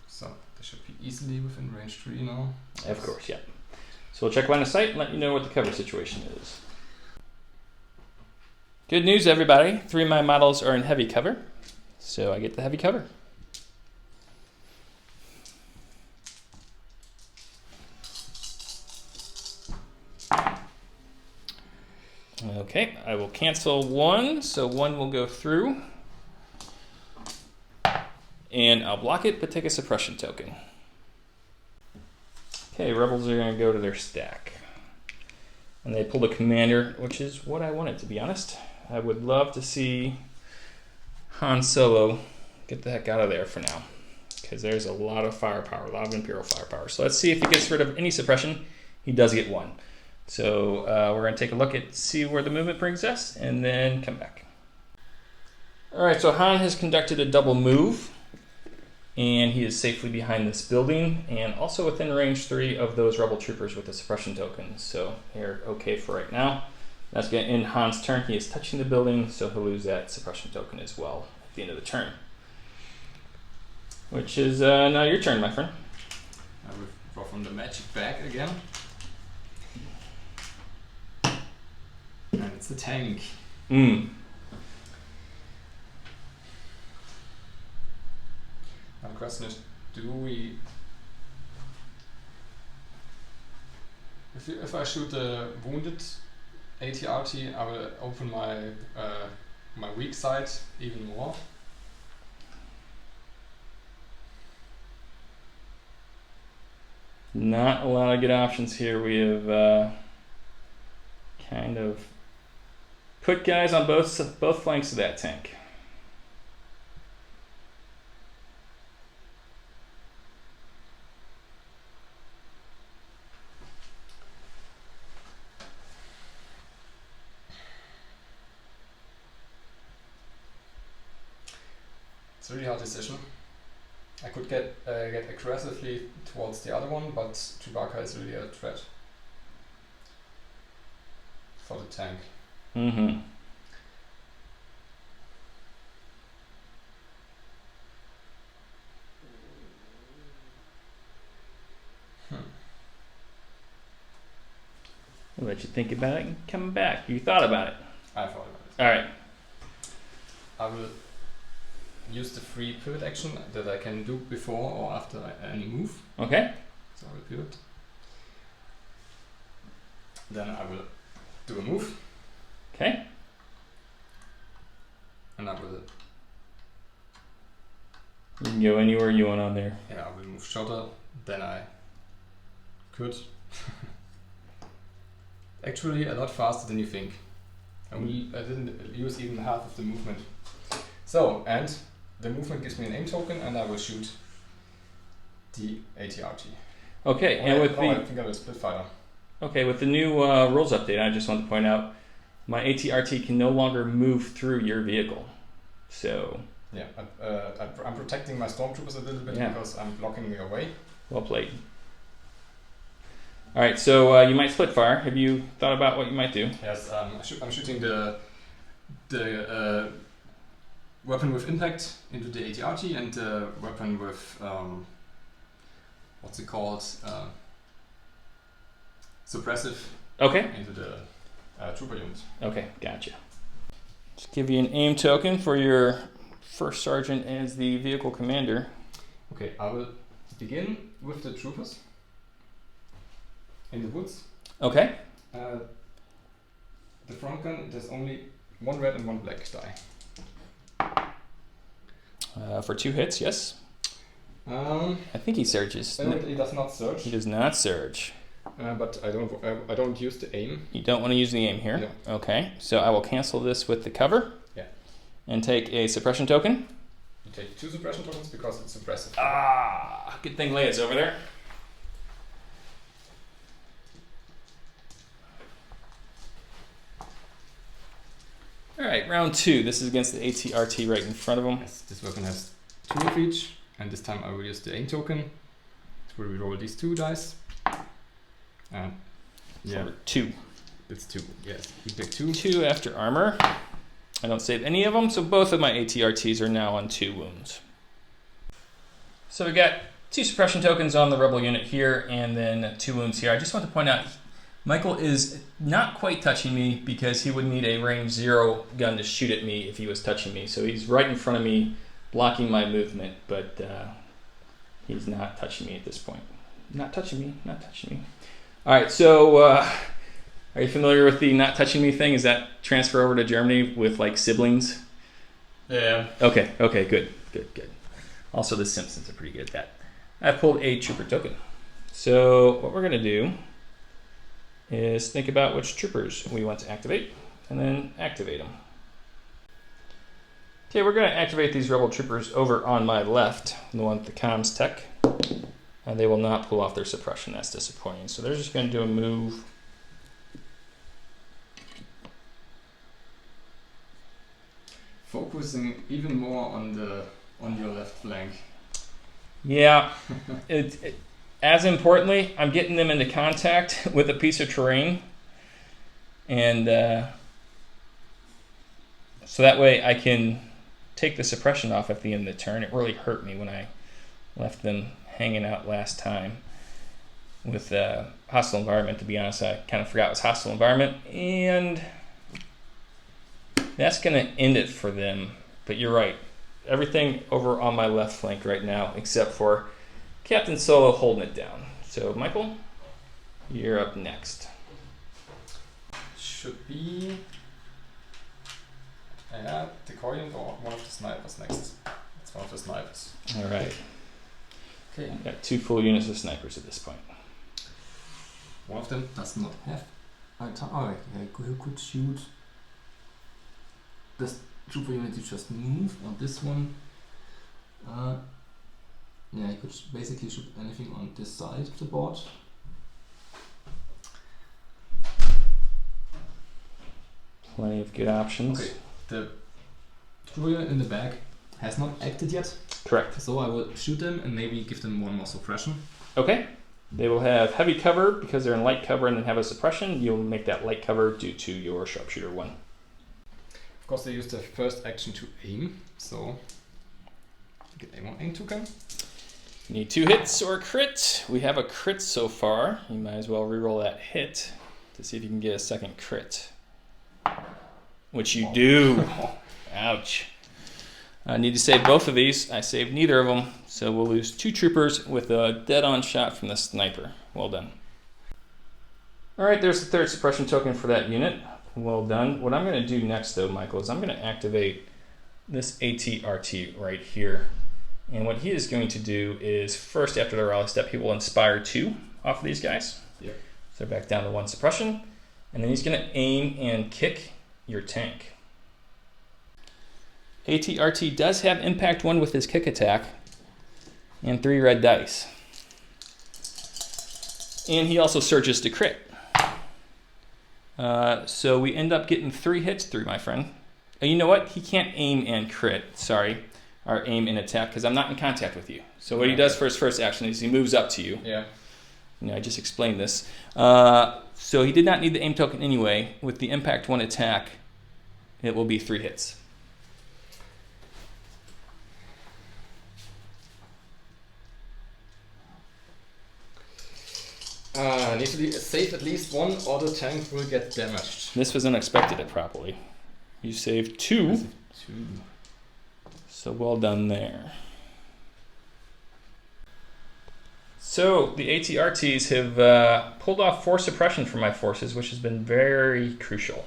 So, they should be easily within range 3 now. Of course, yeah. So we'll check line of sight and let you know what the cover situation is. Good news, everybody. 3 of my models are in heavy cover, so I get the heavy cover. Okay, I will cancel 1, so 1 will go through. And I'll block it, but take a suppression token. Okay, rebels are going to go to their stack. And they pulled a commander, which is what I wanted, to be honest. I would love to see Han Solo get the heck out of there for now, because there's a lot of firepower, a lot of Imperial firepower. So let's see if he gets rid of any suppression. He does get 1. So we're going to take a look at, see where the movement brings us, and then come back. All right, so Han has conducted a double move, and he is safely behind this building, and also within range 3 of those rebel troopers with the suppression tokens. So they're okay for right now. That's going to end Han's turn. He is touching the building, so he'll lose that suppression token as well at the end of the turn. Which is now your turn, my friend. I will draw from the magic bag again. And it's the tank. Now the question is, do we... If I shoot the wounded AT-RT, I will open my my weak side even more. Not a lot of good options here. We have kind of put guys on both flanks of that tank. It's a really hard decision. I could get aggressively towards the other one, but Chewbacca is really a threat for the tank. Mm-hmm. I'll let you think about it and come back. You thought about it. I thought about it. All right. I will use the free pivot action that I can do before or after any move. Okay. So I will pivot. Then I will do a move. Okay. And I will, You can go anywhere you want on there. I will move shorter than I could. Actually, a lot faster than you think. I didn't use even half of the movement. So, and the movement gives me an aim token, and I will shoot the ATRT. Okay, and with I think I will split fighter. Okay, with the new rules update, I just want to point out my ATRT can no longer move through your vehicle. So yeah, I'm protecting my stormtroopers a little bit because I'm blocking the way. Well played. All right, so you might split fire. Have you thought about what you might do? Yes, I'm shooting the weapon with impact into the ATRT and the weapon with what's it called? Suppressive. Okay. Into the trooper unit. Okay, gotcha. Just give you an aim token for your first sergeant as the vehicle commander. Okay, I will begin with the troopers in the woods. Okay. The front gun, there's only one red and one black die. For 2 hits, yes. I think he surges. He does not surge. He does not surge. But I don't use the aim. You don't want to use the aim here? No. Okay, so I will cancel this with the cover. Yeah. And take a suppression token. You take 2 suppression tokens because it's suppressive. Ah, good thing Leia's over there. Alright, round 2. This is against the ATRT right in front of him. Yes, this weapon has 2 of each, and this time I will use the aim token to reroll these 2 dice. For 2. It's 2, yes. You take 2. 2 after armor. I don't save any of them, so both of my ATRTs are now on 2 wounds. So we got 2 suppression tokens on the rebel unit here, and then 2 wounds here. I just want to point out, Michael is not quite touching me because he would need a range 0 gun to shoot at me if he was touching me. So he's right in front of me, blocking my movement, but he's not touching me at this point. Not touching me, not touching me. All right, so are you familiar with the not touching me thing? Is that transfer over to Germany with like siblings? Yeah. Okay, good. Also, the Simpsons are pretty good at that. I pulled a trooper token. So what we're gonna do is think about which troopers we want to activate, and then activate them. Okay, we're gonna activate these rebel troopers over on my left, the one with the comms tech. And they will not pull off their suppression. That's disappointing. So they're just going to do a move. Focusing even more on your left flank. Yeah. As importantly, I'm getting them into contact with a piece of terrain. And so that way I can take the suppression off at the end of the turn. It really hurt me when I left them hanging out last time with hostile environment. To be honest, I kind of forgot it was hostile environment, and that's going to end it for them. But you're right, everything over on my left flank right now except for Captain Solo holding it down. So Michael, you're up next. Should be the Korean or one of the snipers next. It's one of the snipers. All right. Okay. Got 2 full units of snipers at this point. One of them does not have. You could shoot this trooper unit you just moved on this one. You could basically shoot anything on this side of the board. Plenty of good options. Okay. The trooper unit in the back has not acted yet. Correct. So I will shoot them and maybe give them one more suppression. Okay. They will have heavy cover because they're in light cover and then have a suppression. You'll make that light cover due to your sharpshooter 1. Of course, they use their first action to aim, so you get aim token. Need 2 hits or a crit. We have a crit so far. You might as well reroll that hit to see if you can get a second crit. Which you do. Ouch. I need to save both of these. I saved neither of them, so we'll lose 2 troopers with a dead-on shot from the sniper. Well done. Alright, there's the 3rd suppression token for that unit. Well done. What I'm going to do next, though, Michael, is I'm going to activate this ATRT right here. And what he is going to do is, first, after the rally step, he will inspire 2 off of these guys. Yep. So they're back down to 1 suppression. And then he's going to aim and kick your tank. ATRT does have impact 1 with his kick attack and 3 red dice. And he also surges to crit. So we end up getting 3 hits through, my friend. And you know what? He can't aim and crit, sorry, or aim and attack because I'm not in contact with you. So what he does for his first action is he moves up to you. Yeah. You know, I just explained this. So he did not need the aim token anyway. With the impact 1 attack, it will be 3 hits. Need to save at least 1 or the tank will get damaged. This was unexpected, probably. You saved 2. 2. So well done there. So the ATRTs have pulled off 4 suppression for my forces, which has been very crucial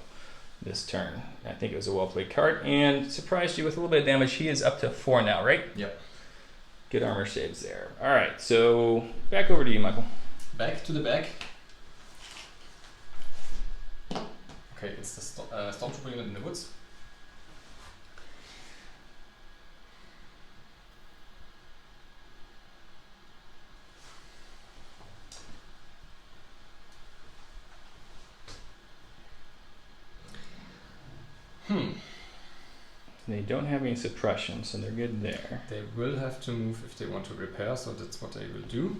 this turn. I think it was a well-played card and surprised you with a little bit of damage. He is up to 4 now, right? Yep. Good armor saves there. All right, so back over to you, Michael. Back to the back. Okay, it's the stormtrooper unit in the woods. They don't have any suppression, so they're good there. They will have to move if they want to repair, so that's what they will do.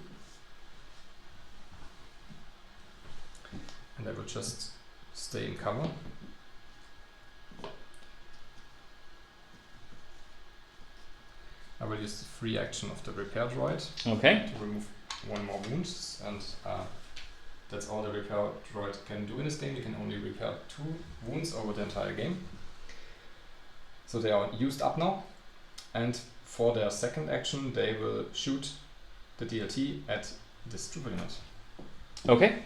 And they will just stay in cover. I will use the free action of the repair droid Okay. to remove 1 more wound, and that's all the repair droid can do in this game. You can only repair 2 wounds over the entire game. So they are used up now, and for their second action they will shoot the DLT at this trooper unit. Okay.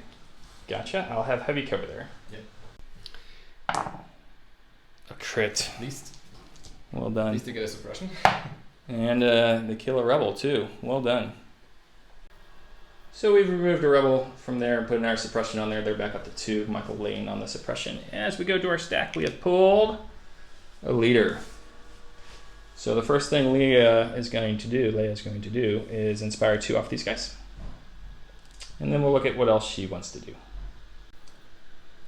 Gotcha. I'll have heavy cover there. Yeah. A crit. At least Well done. they get a suppression. And they kill a rebel too. Well done. So we've removed a rebel from there and put an air suppression on there. They're back up to 2. Michael laying on the suppression. As we go to our stack, we have pulled a leader. So the first thing Leia is going to do is inspire 2 off these guys. And then we'll look at what else she wants to do.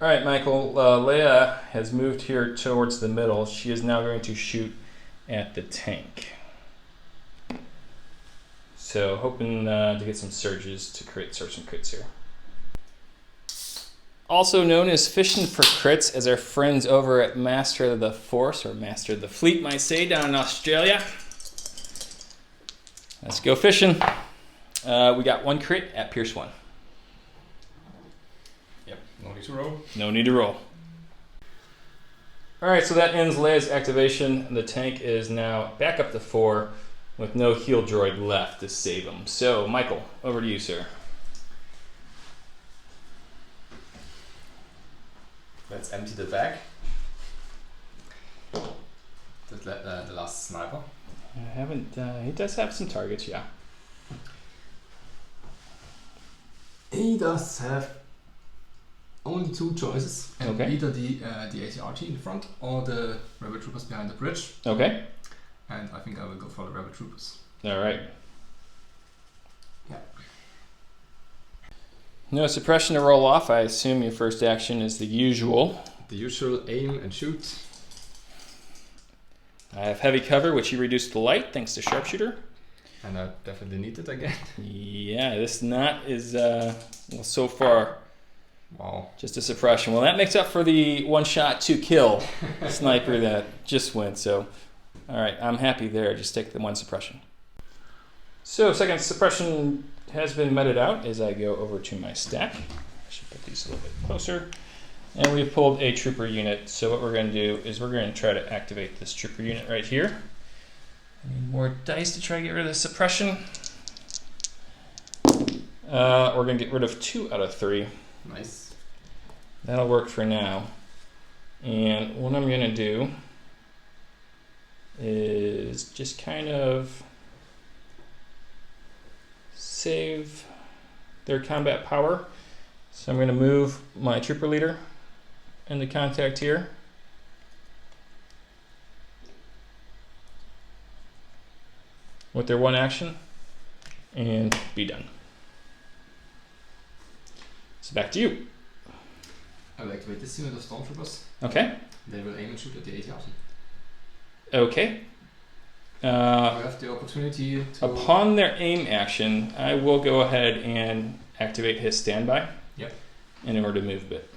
All right, Michael, Leia has moved here towards the middle. She is now going to shoot at the tank. So hoping to get some surges to create some crits here. Also known as fishing for crits, as our friends over at Master of the Force, or Master of the Fleet might say, down in Australia. Let's go fishing. We got 1 crit at Pierce 1. Yep, no need to roll. No need to roll. Alright, so that ends Leia's activation. The tank is now back up to 4 with no heal droid left to save him. So, Michael, over to you, sir. Let's empty the bag. The last sniper. I haven't. He does have some targets, yeah. He does have only 2 choices, and Okay. either the ATRT in front or the rebel troopers behind the bridge. Okay. And I think I will go for the rebel troopers. All right. Yeah. No suppression to roll off. I assume your first action is the usual. The usual aim and shoot. I have heavy cover, which he reduced to light thanks to sharpshooter. And I definitely need it again. Yeah, this knot is, well, so far, wow, just a suppression. Well, that makes up for the 1-shot 2-kill sniper that just went. So, all right, I'm happy there. Just take the 1 suppression. So, second suppression has been meted out as I go over to my stack. I should put these a little bit closer. And we've pulled a trooper unit. So what we're going to do is we're going to try to activate this trooper unit right here. I need more dice to try to get rid of the suppression. We're going to get rid of 2 out of 3. Nice. That'll work for now. And what I'm going to do is just kind of save their combat power. So I'm going to move my trooper leader into contact here. With their 1 action, and be done. So back to you. I will activate this unit of stormtroopers. Okay. They will aim and shoot at the AT-AT. Okay. You have the opportunity to... Upon their aim action, I will go ahead and activate his standby. Yep. In order to move a bit.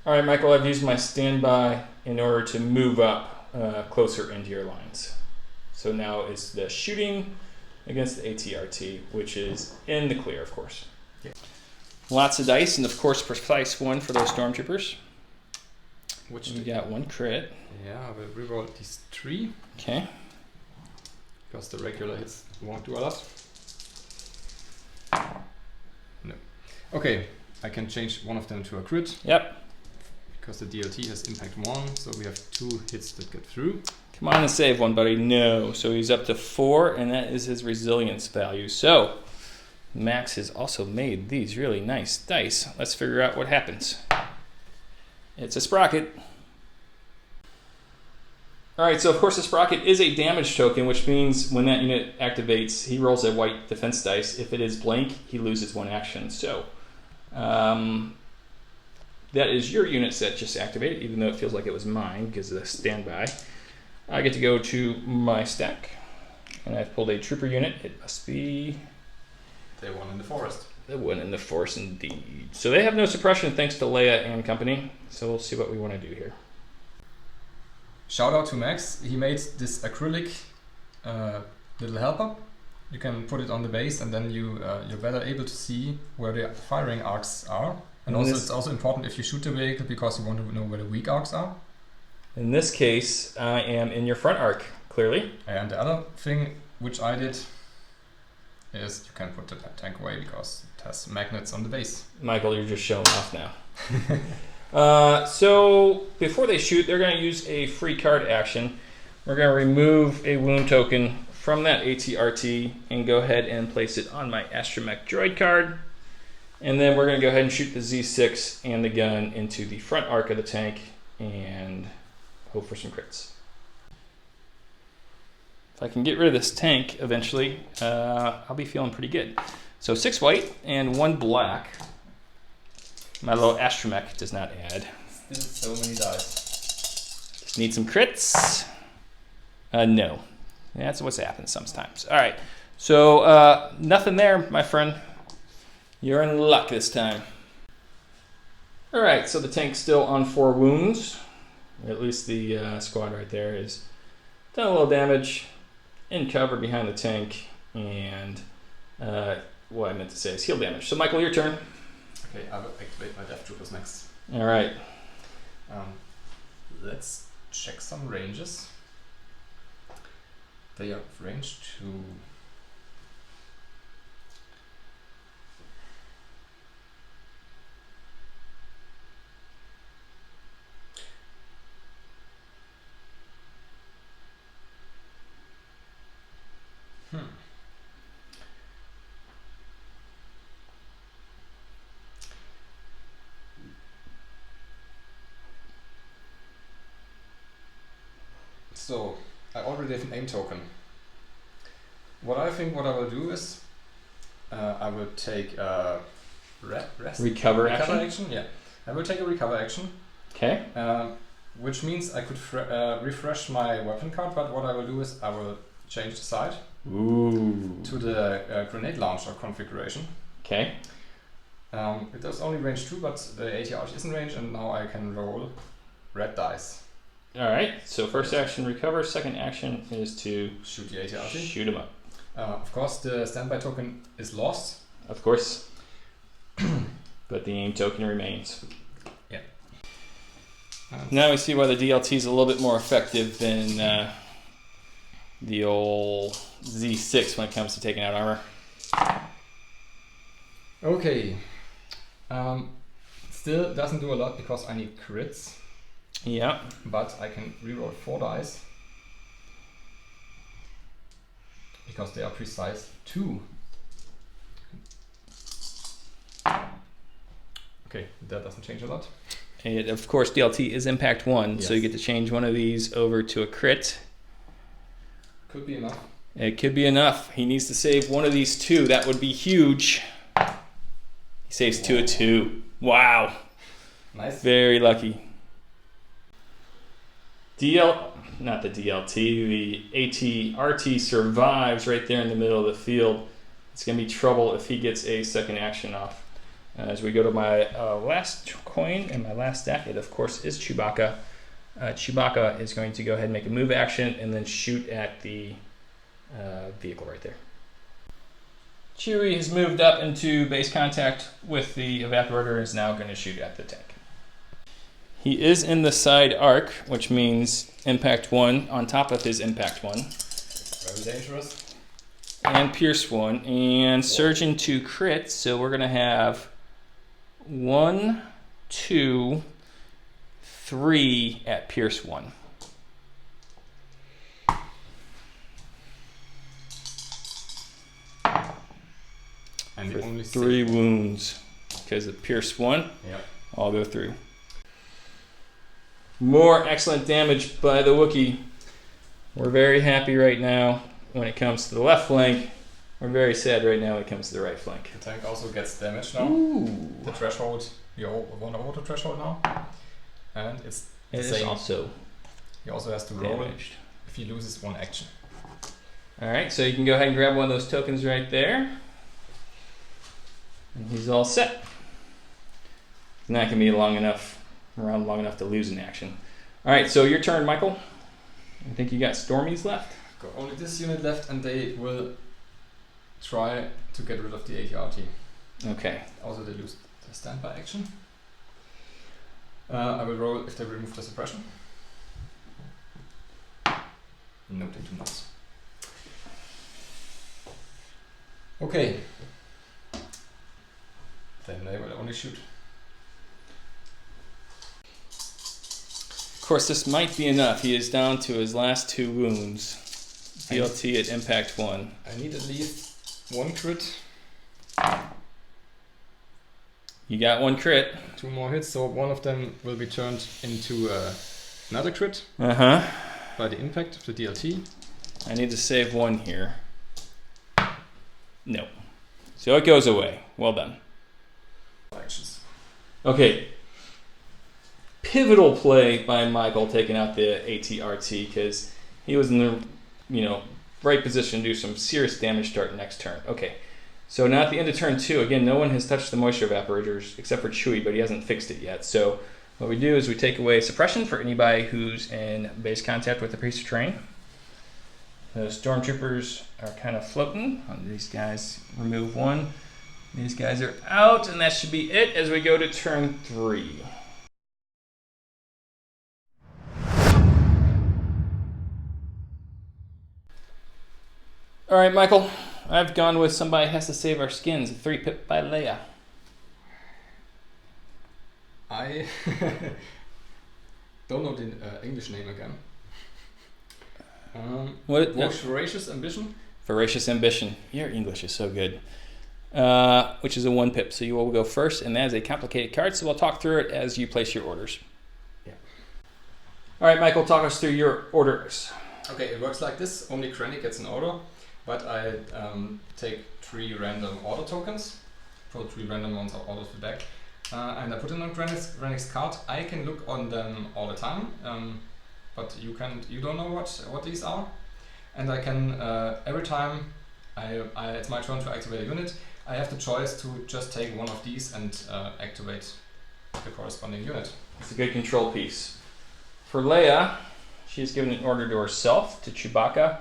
All right, Michael, I've used my standby in order to move up closer into your lines. So now it's the shooting against the AT-RT, which is in the clear, of course. Yeah. Lots of dice, and of course, precise 1 for those stormtroopers. Which we got 1 crit. Yeah, I will reroll these 3. Okay. Because the regular hits won't do a lot. No. Okay, I can change one of them to a crit. Yep. Because the DLT has impact 1, so we have 2 hits that get through. Come on and save one, buddy. No. So he's up to 4, and that is his resilience value. So Max has also made these really nice dice. Let's figure out what happens. It's a sprocket. All right, so of course the sprocket is a damage token, which means when that unit activates, he rolls a white defense dice. If it is blank, he loses 1 action. So that is your units that just activated, even though it feels like it was mine because of the standby. I get to go to my stack, and I've pulled a trooper unit. It must be... The one in the forest. The one in the forest, indeed. So they have no suppression thanks to Leia and company. So we'll see what we want to do here. Shout out to Max. He made this acrylic little helper. You can put it on the base, and then you're better able to see where the firing arcs are. And also, it's also important if you shoot the vehicle because you want to know where the weak arcs are. In this case, I am in your front arc, clearly. And the other thing which I did is you can put the tank away because it has magnets on the base. Michael, you're just showing off now. So before they shoot, they're going to use a free card action. We're going to remove a wound token from that AT-RT and go ahead and place it on my Astromech droid card. And then we're going to go ahead and shoot the Z6 and the gun into the front arc of the tank and hope for some crits. If I can get rid of this tank eventually, I'll be feeling pretty good. So 6 white and 1 black. My little Astromech does not add. Still so many dice. Just need some crits. No. That's what's happened sometimes. All right. So nothing there, my friend. You're in luck this time. All right. So the tank's still on 4 wounds. Or at least the squad right there is done a little damage in cover behind the tank. And what I meant to say is heal damage. So Michael, your turn. Okay, I will activate my Death Troopers next. All right. Let's check some ranges. They have range to... So, I already have an aim token. What I will do is, I will take a recover Recover action. Yeah, I will take a recover action. Okay. which means I could refresh my weapon card, but what I will do is I will change the side to the grenade launcher configuration. Okay. It does only range 2, but the ATRT is in range, and now I can roll red dice. Alright, so first action recover, second action is to shoot the ATRT. Shoot him up. Of course, the standby token is lost. Of course. But the aim token remains. Yeah. Now we see why the DLT is a little bit more effective than the old Z6 when it comes to taking out armor. Okay. Still doesn't do a lot because I need crits. Yeah. But I can reroll 4 dice. Because they are precise 2. Okay, that doesn't change a lot. And of course, DLT is impact 1, yes. So you get to change one of these over to a crit. Could be enough. It could be enough. He needs to save one of these 2. That would be huge. He saves 2 of 2. Wow. Nice. Very lucky. Not the DLT, the ATRT survives right there in the middle of the field. It's going to be trouble if he gets a second action off. As we go to my last coin and my last stack, it of course is Chewbacca. Chewbacca is going to go ahead and make a move action and then shoot at the vehicle right there. Chewie has moved up into base contact with the evaporator and is now going to shoot at the tank. He is in the side arc, which means impact 1 on top of his impact 1. Very dangerous. And pierce 1 and surge into crit, so we're going to have 1, 2, 3 at pierce 1. And For only 3 wounds because of pierce 1. Yep. I'll go through. More excellent damage by the Wookiee. We're very happy right now when it comes to the left flank. We're very sad right now when it comes to the right flank. The tank also gets damage now. Ooh. The threshold, you want to auto threshold now. And it's the It is same. also He also has to roll damaged. if he loses 1 action. Alright, so you can go ahead and grab one of those tokens right there. And he's all set. It's not going to be long enough to lose an action. Alright, so your turn, Michael. I think you got Stormies left. Got only this unit left, and they will try to get rid of the ATRT. Okay. Also, they lose the standby action. I will roll if they remove the suppression. No, they do not. Okay. Then they will only shoot. Of course, this might be enough. He is down to his last 2 wounds. DLT at impact 1. I need at least 1 crit. You got 1 crit. 2 more hits, so one of them will be turned into another crit Uh-huh. by the impact of the DLT. I need to save 1 here. No. So it goes away. Well done. Actions. Okay. Pivotal play by Michael taking out the ATRT because he was in the right position to do some serious damage start next turn. Okay. So now at the end of turn 2, again, no one has touched the moisture evaporators except for Chewie, but he hasn't fixed it yet. So what we do is we take away suppression for anybody who's in base contact with a piece of terrain. The stormtroopers are kind of floating. These guys remove 1. These guys are out, and that should be it as we go to turn 3. All right, Michael. I've gone with somebody has to save our skins. 3 pip by Leia. I don't know the English name again. Voracious Ambition? Voracious Ambition. Your English is so good. Which is a 1 pip. So you will go first, and that is a complicated card, so we'll talk through it as you place your orders. Yeah. All right, Michael, talk us through your orders. Okay, it works like this. Only Krennic gets an order, but I take 3 random order tokens, pull 3 random ones out of the deck, and I put it on Krennic's card. I can look on them all the time, but you don't know what these are. And I can every time it's my turn to activate a unit, I have the choice to just take one of these and activate the corresponding unit. It's a good control piece. For Leia, she's given an order to herself, to Chewbacca,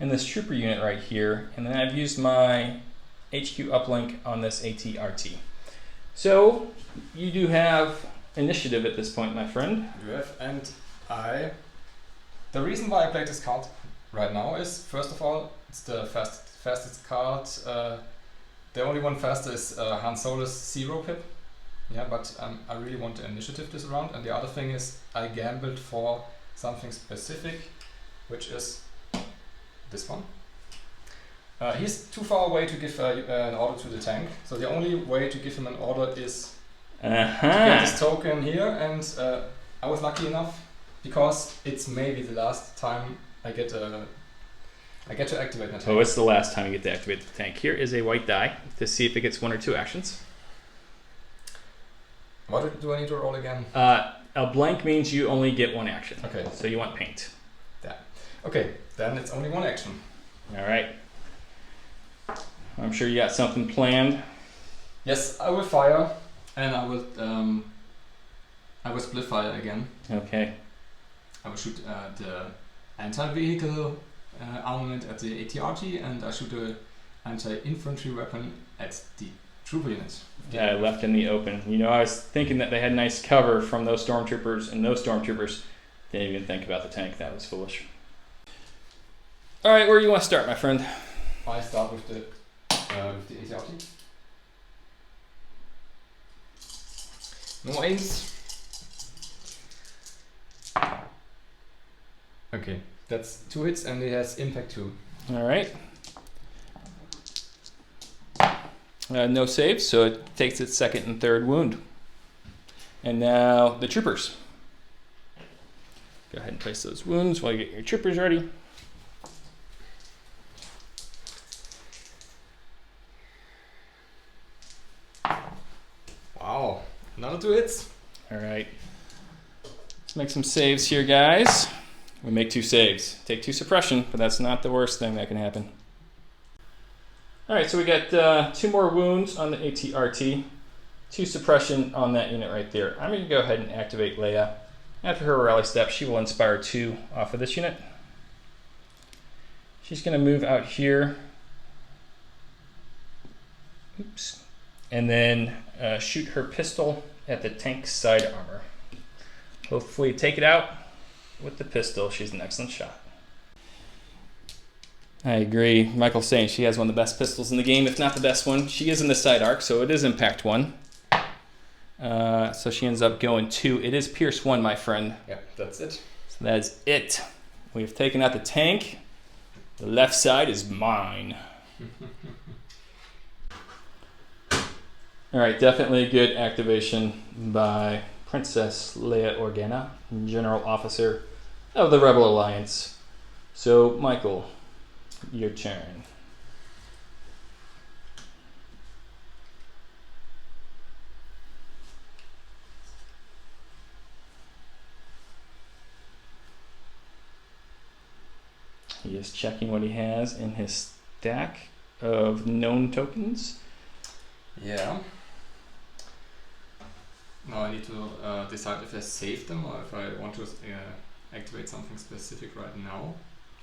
and this trooper unit right here, and then I've used my HQ uplink on this ATRT. So you do have initiative at this point, my friend. You have, and the reason why I played this card right now is, first of all, it's the fastest card. The only one faster is Han Solo's Zero Pip. Yeah, but I really want the initiative this round. And the other thing is I gambled for something specific, which is this one. He's too far away to give an order to the tank. So the only way to give him an order is to get this token here. And I was lucky enough because it's maybe the last time I get to activate the tank. Oh, it's the last time you get to activate the tank. Here is a white die to see if it gets 1 or 2 actions. What do I need to roll again? A blank means you only get 1 action. Okay. So you want paint. Yeah. Okay, then it's only 1 action. All right. I'm sure you got something planned. Yes, I will fire, and I will split fire again. Okay. I will shoot the anti-vehicle armament at the ATRT, and I shoot the anti-infantry weapon at the trooper unit. Yeah, left in the open. You know, I was thinking that they had nice cover from those stormtroopers, and those stormtroopers didn't even think about the tank. That was foolish. All right, where do you want to start, my friend? I start with the ATRT. No aims. Okay, that's 2 hits, and it has impact 2. All right. No saves, so it takes its 2nd and 3rd wound. And now the troopers. Go ahead and place those wounds while you get your troopers ready. Wow, another 2 hits. All right. Let's make some saves here, guys. We make 2 saves. Take 2 suppression, but that's not the worst thing that can happen. All right, so we got 2 more wounds on the ATRT, 2 suppression on that unit right there. I'm going to go ahead and activate Leia. After her rally step, she will inspire 2 off of this unit. She's going to move out here. Oops. And then shoot her pistol at the tank's side armor. Hopefully take it out with the pistol. She's an excellent shot. I agree. Michael's saying she has one of the best pistols in the game, if not the best one. She is in the side arc, so it is impact 1. So she ends up going 2. It is pierce 1, my friend. Yeah, that's it. So that is it. We've taken out the tank. The left side is mine. All right, definitely a good activation by Princess Leia Organa, General Officer of the Rebel Alliance. So, Michael, your turn. He is checking what he has in his stack of known tokens. Yeah. Now I need to decide if I save them or if I want to activate something specific right now.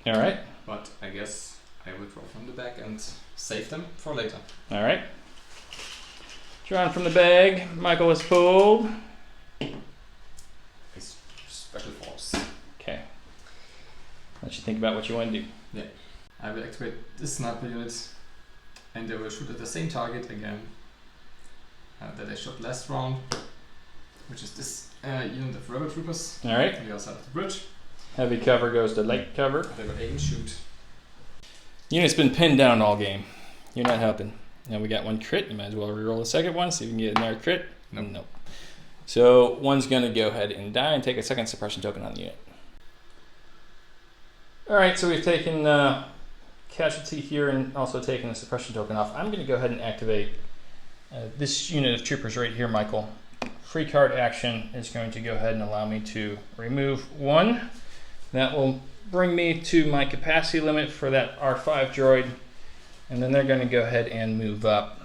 All right. But I guess I will draw from the back and save them for later. All right. Drawn from the bag. Michael is pulled. It's special force. Okay. Let you think about what you want to do. Yeah. I will activate this sniper unit and they will shoot at the same target again that I shot last round, which is this unit of rebel troopers. All right. On the other side of the bridge. Heavy cover goes to light cover. They will aim shoot. Unit's been pinned down all game. You're not helping. Now we got 1 crit. You might as well reroll the second one, see if you can get another crit. Nope. So 1's going to go ahead and die and take a 2nd suppression token on the unit. All right, so we've taken casualty here and also taken a suppression token off. I'm going to go ahead and activate this unit of troopers right here, Michael. free card action is going to go ahead and allow me to remove 1. That will bring me to my capacity limit for that R5 droid, and then they're going to go ahead and move up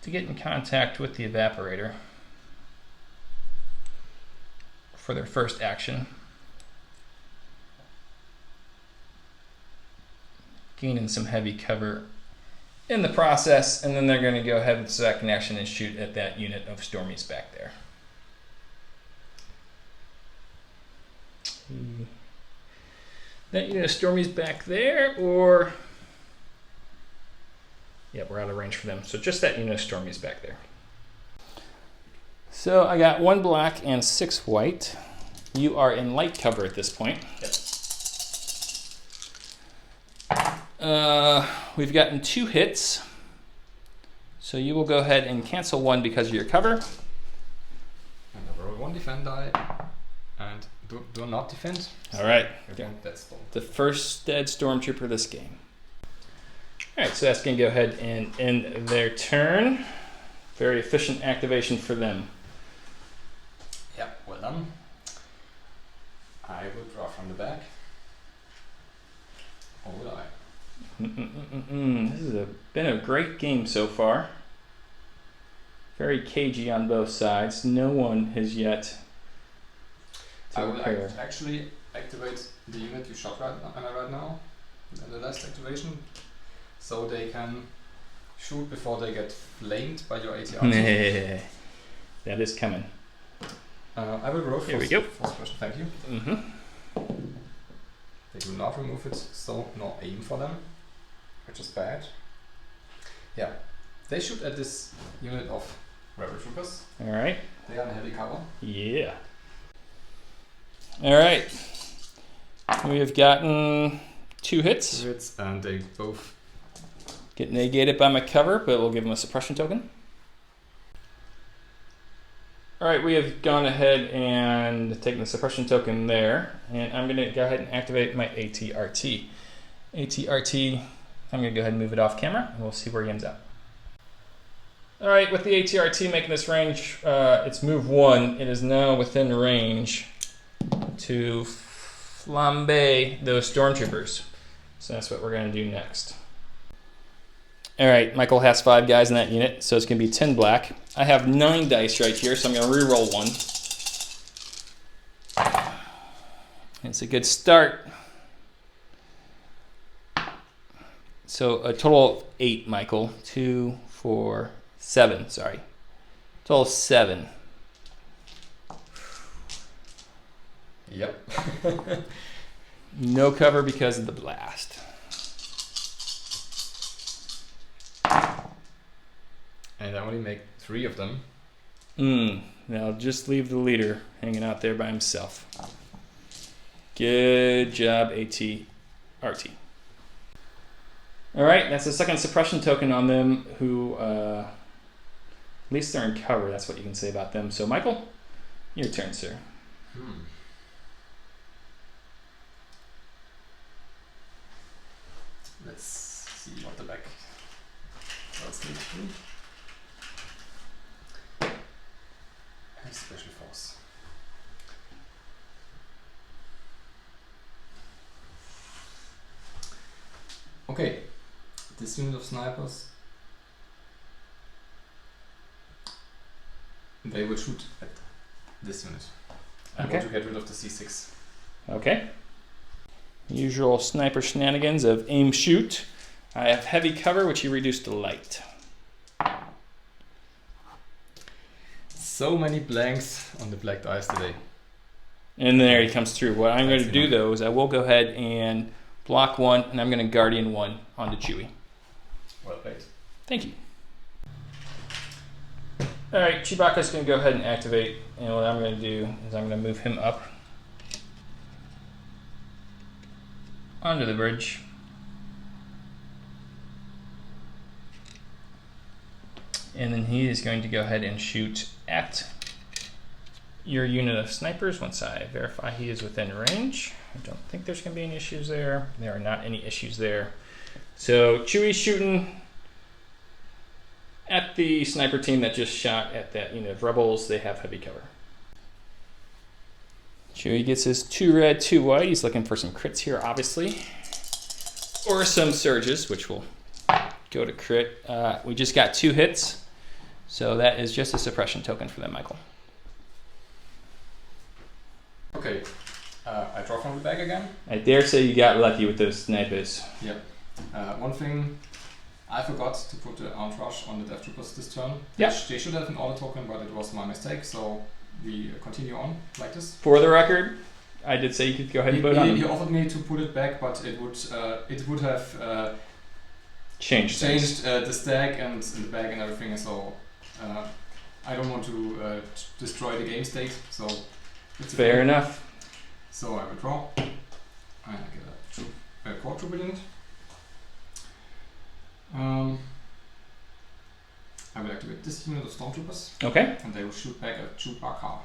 to get in contact with the evaporator for their first action. Gaining some heavy cover in the process, and then they're going to go ahead with the second action and shoot at that unit of Stormies back there. That unit of Stormies back there, or... yeah, we're out of range for them. So just that unit of Stormies back there. So I got 1 black and 6 white. You are in light cover at this point. Yep. We've gotten 2 hits. So you will go ahead and cancel 1 because of your cover. And I roll 1 defend die. And do not defend. All right. That's the first dead stormtrooper this game. All right, so that's going to go ahead and end their turn. Very efficient activation for them. Yeah, well done. I will draw from the back. Or will I? This has been a great game so far. Very cagey on both sides. No one has yet. I will actually activate the unit you shot right now, the last activation, so they can shoot before they get flamed by your ATR. That is coming. I will roll for Here we go. special, thank you. They do not remove it, so no aim for them, which is bad. Yeah, they shoot at this unit of rebel troopers. All right. They are in heavy cover. Yeah. All right. We have gotten 2 hits. 2 hits, and they both get negated by my cover, but we'll give them a suppression token. All right, we have gone ahead and taken the suppression token there, and I'm going to go ahead and activate my ATRT. ATRT, I'm going to go ahead and move it off camera, and we'll see where he ends up. All right, with the ATRT making this range, it's move 1. It is now within range to flambe those stormtroopers. So that's what we're going to do next. All right, Michael has 5 guys in that unit, so it's going to be 10 black. I have 9 dice right here, so I'm going to re-roll 1. It's a good start. So a total of 8, Michael. 2, 4, 7, sorry. Total of 7. Yep. No cover because of the blast. And I only make 3 of them. Now just leave the leader hanging out there by himself. Good job, ATRT. All right, that's the second suppression token on them who, at least they're in cover. That's what you can say about them. So Michael, your turn, sir. Let's see what the back tells me. And special force. Okay, this unit of snipers, they will shoot at this unit. I want to get rid of the C6. Okay. Usual sniper shenanigans of aim shoot. I have heavy cover, which you reduce to light. So many blanks on the black dice today. And there he comes through. What I'm going to do though is I will go ahead and block 1, and I'm going to guardian 1 onto Chewie. Well played. Thank you. All right, Chewbacca's going to go ahead and activate, and what I'm going to do is I'm going to move him up onto the bridge. And then he is going to go ahead and shoot at your unit of snipers once I verify he is within range. I don't think there's going to be any issues there. There are not any issues there. So Chewie's shooting at the sniper team that just shot at that unit of rebels. They have heavy cover. Chewie gets his 2 red, 2 white. He's looking for some crits here, obviously. Or some surges, which will go to crit. We just got 2 hits. So that is just a suppression token for them, Michael. Okay, I draw from the bag again. I dare say you got lucky with those snipers. Yep. One thing, I forgot to put the entourage on the Death Troopers this turn. Yep. They should have an auto token, but it was my mistake, so we continue on like this. For the record, I did say you could go ahead and put it on. He offered me to put it back, but it would have changed the stack and the bag and everything, so I don't want to destroy the game state, so it's fair enough. So I withdraw, and I get a core trooper unit. I will activate this unit of stormtroopers. Okay. And they will shoot back at Chewbacca.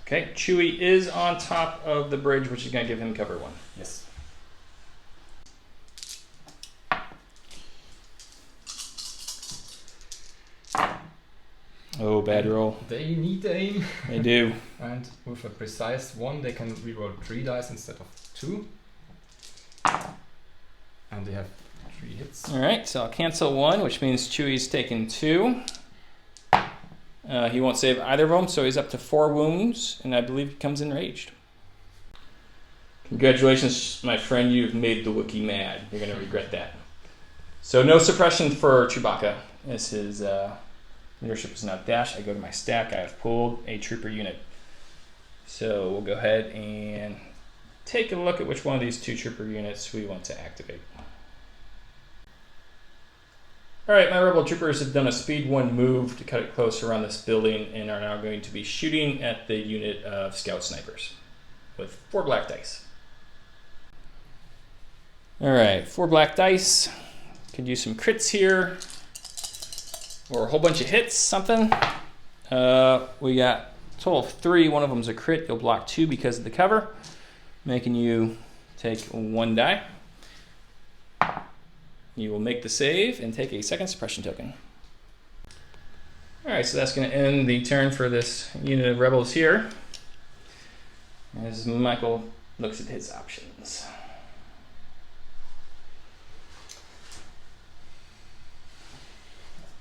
Okay, Chewie is on top of the bridge, which is going to give him cover 1. Yes. Oh, bad roll. They need aim. They do. And with a precise 1, they can reroll 3 dice instead of 2. And they have 3 hits. Alright, so I'll cancel 1, which means Chewie's taking 2. He won't save either of them, so he's up to 4 wounds, and I believe he comes enraged. Congratulations, my friend, you've made the Wookiee mad. You're going to regret that. So no suppression for Chewbacca, as his leadership is not dashed. I go to my stack, I have pulled a trooper unit. So we'll go ahead and take a look at which one of these 2 trooper units we want to activate. Alright, my rebel troopers have done a speed 1 move to cut it close around this building and are now going to be shooting at the unit of scout snipers with 4 black dice. Alright, 4 black dice. Could use some crits here or a whole bunch of hits, something. We got a total of 3. One of them is a crit. You'll block 2 because of the cover, making you take 1 die. You will make the save and take a 2nd suppression token. Alright, so that's going to end the turn for this unit of rebels here, as Michael looks at his options.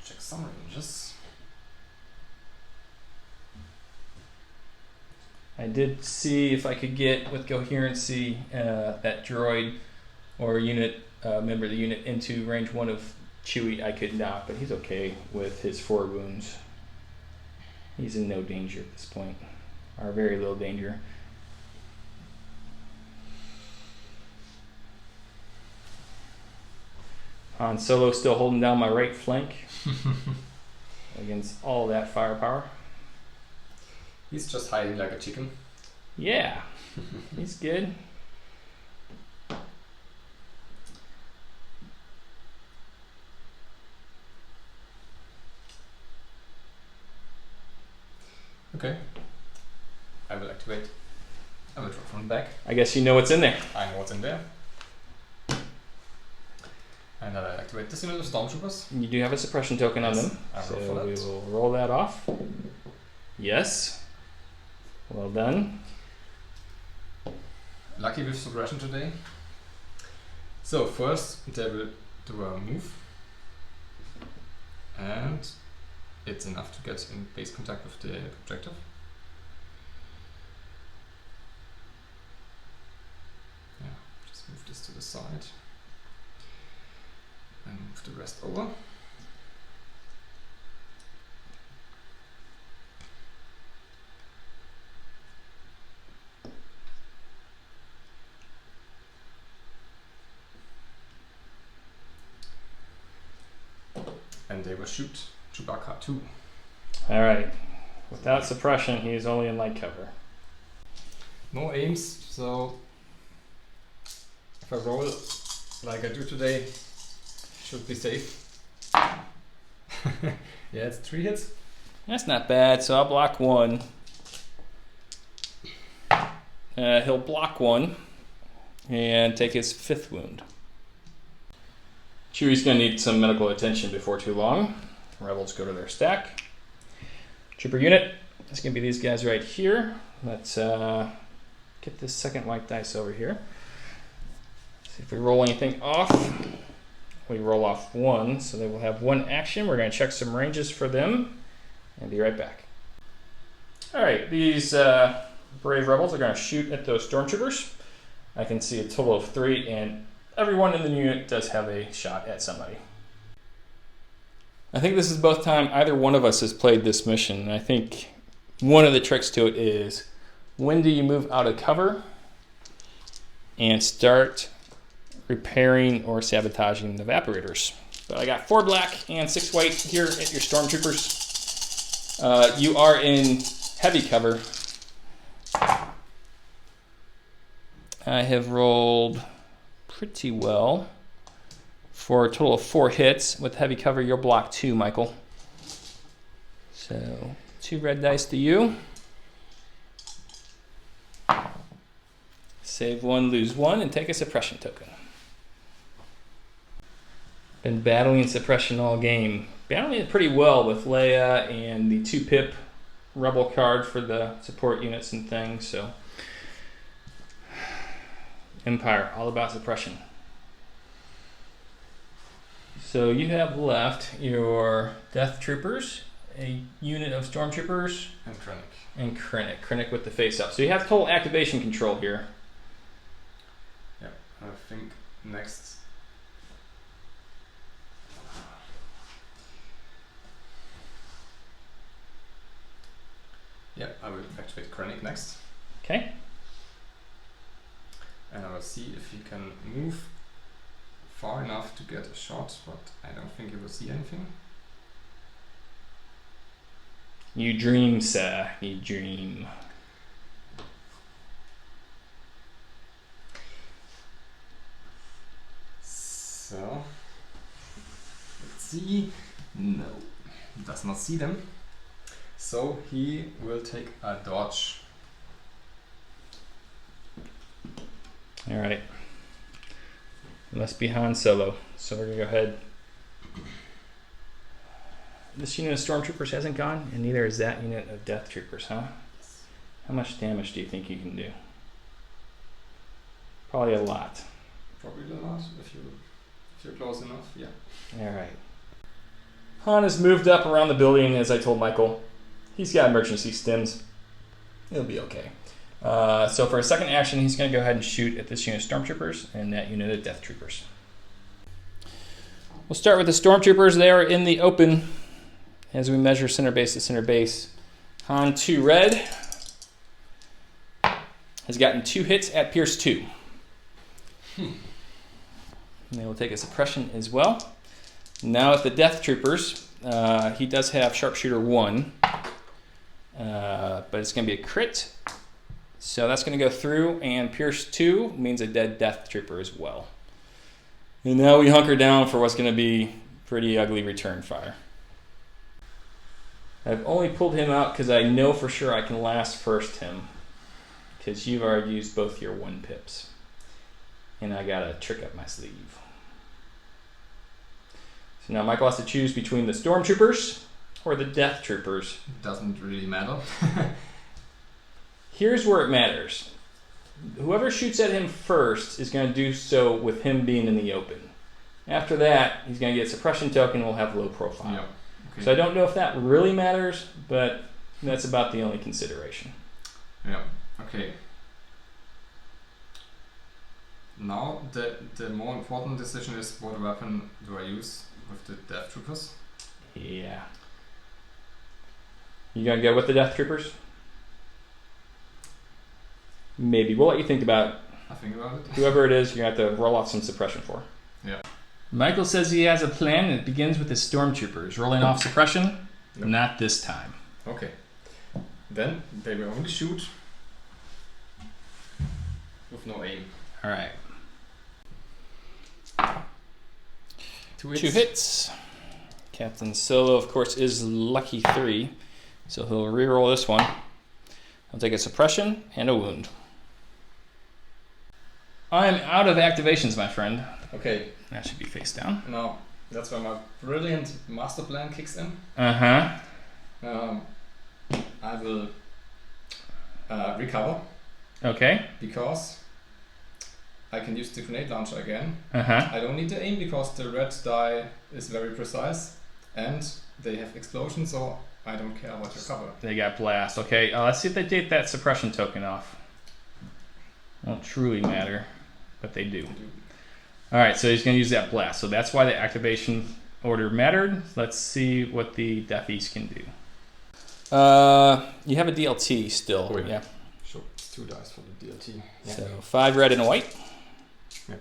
Check some ranges. I did see if I could get, with coherency, that droid or unit member of the unit into range 1 of Chewie. I could not, but he's okay with his 4 wounds. He's in no danger at this point, or very little danger. Han Solo still holding down my right flank against all that firepower. He's just hiding like a chicken. Yeah, he's good. Okay. I will activate. I will draw from the back. I guess you know what's in there. I know what's in there. And then I activate this unit of stormtroopers. You do have a suppression token on them, I so roll for we that. will roll that off. Yes. Well done. Lucky with suppression today. So first they will do a move. And it's enough to get in base contact with the objective. Yeah, just move this to the side. And move the rest over. And they will shoot Chewbacca too. All right. Without suppression, he is only in light cover. No aims, so if I roll like I do today, should be safe. Yeah, it's 3 hits. That's not bad. So I'll block 1. He'll block 1 and take his 5th wound. Chewie's going to need some medical attention before too long. Rebels go to their stack. Trooper unit, it's going to be these guys right here. Let's get this second white dice over here. See if we roll anything off. We roll off 1, so they will have 1 action. We're going to check some ranges for them and be right back. All right, these brave rebels are going to shoot at those stormtroopers. I can see a total of 3, and everyone in the unit does have a shot at somebody. I think this is both time either one of us has played this mission, and I think one of the tricks to it is when do you move out of cover and start repairing or sabotaging the evaporators. But I got 4 black and 6 white here at your stormtroopers. You are in heavy cover. I have rolled pretty well for a total of 4 hits. With heavy cover, you'll block 2, Michael. So 2 red dice to you. Save 1, lose 1, and take a suppression token. Been battling suppression all game. Battling it pretty well with Leia and the 2-pip rebel card for the support units and things. So Empire, all about suppression. So you have left your Death Troopers, a unit of Stormtroopers, And Krennic. Krennic with the face up. So you have total activation control here. Yep, I think next. Yep, I will activate Krennic next. Okay. And I will see if he can move far enough to get a shot, but I don't think he will see anything. You dream, sir. You dream. So, let's see. No, he does not see them. So he will take a dodge. All right. Must be Han Solo. So we're going to go ahead. This unit of Stormtroopers hasn't gone, and neither is that unit of Death Troopers, huh? How much damage do you think you can do? Probably a lot. Probably a lot if you're close enough, yeah. All right. Han has moved up around the building, as I told Michael. He's got emergency stims. It'll be okay. So for a second action, he's going to go ahead and shoot at this unit of Stormtroopers and that unit of Death Troopers. We'll start with the Stormtroopers. They are in the open as we measure center base to center base. Han 2 red has gotten 2 hits at Pierce 2. And they will take a suppression as well. Now with the Death Troopers, he does have Sharpshooter 1, but it's going to be a crit. So that's going to go through, and Pierce 2 means a dead Death Trooper as well. And now we hunker down for what's going to be pretty ugly return fire. I've only pulled him out because I know for sure I can last first him, because you've already used both your 1 pips. And I got a trick up my sleeve. So now Michael has to choose between the Stormtroopers or the Death Troopers. It doesn't really matter. Here's where it matters. Whoever shoots at him first is going to do so with him being in the open. After that, he's going to get a suppression token and will have low profile. Yeah. Okay. So I don't know if that really matters, but that's about the only consideration. Yeah, okay. Now the more important decision is what weapon do I use with the Death Troopers? Yeah. You going to go with the Death Troopers? Maybe. We'll let you think about it. I think about it. Whoever it is, you're going to have to roll off some suppression for. Yeah. Michael says he has a plan, and it begins with the Stormtroopers. Rolling off suppression? Nope. Not this time. Okay. Then they will only shoot with no aim. All right. 2 hits. 2 hits. Captain Solo, of course, is lucky 3, so he'll reroll this one. He'll take a suppression and a wound. I'm out of activations, my friend. Okay. That should be face down. Now That's where my brilliant master plan kicks in. Uh-huh. I will recover. Okay. Because I can use the grenade launcher again. Uh-huh. I don't need to aim because the red die is very precise and they have explosion, so I don't care what you cover. They got blast. Okay, let's see if they take that suppression token off. Won't truly matter, but they do. Alright, so he's going to use that blast. So that's why the activation order mattered. Let's see what the Deathies can do. You have a DLT still. Oh, yeah. Yeah. Sure, it's 2 dice for the DLT. Yeah. So 5 red and a white. Yeah.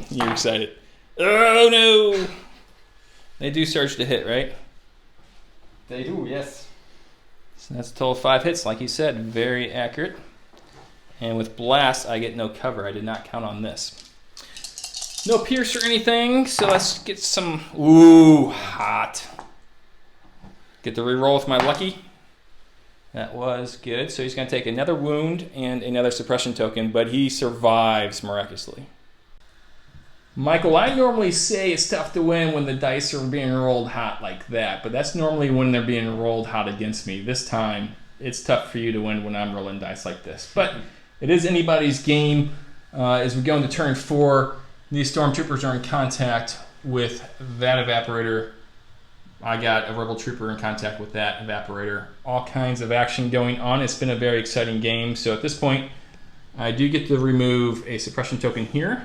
You're excited. Oh no! They do surge to hit, right? They do, yes. So that's a total of 5 hits, like you said. Very accurate. And with blast, I get no cover. I did not count on this. No pierce or anything, so let's get some... Ooh, hot. Get the reroll with my lucky. That was good. So he's going to take another wound and another suppression token, but he survives miraculously. Michael, I normally say it's tough to win when the dice are being rolled hot like that, but that's normally when they're being rolled hot against me. This time, it's tough for you to win when I'm rolling dice like this. But it is anybody's game. As we go into turn 4, these stormtroopers are in contact with that evaporator. I got a rebel trooper in contact with that evaporator. All kinds of action going on. It's been a very exciting game. So at this point, I do get to remove a suppression token here.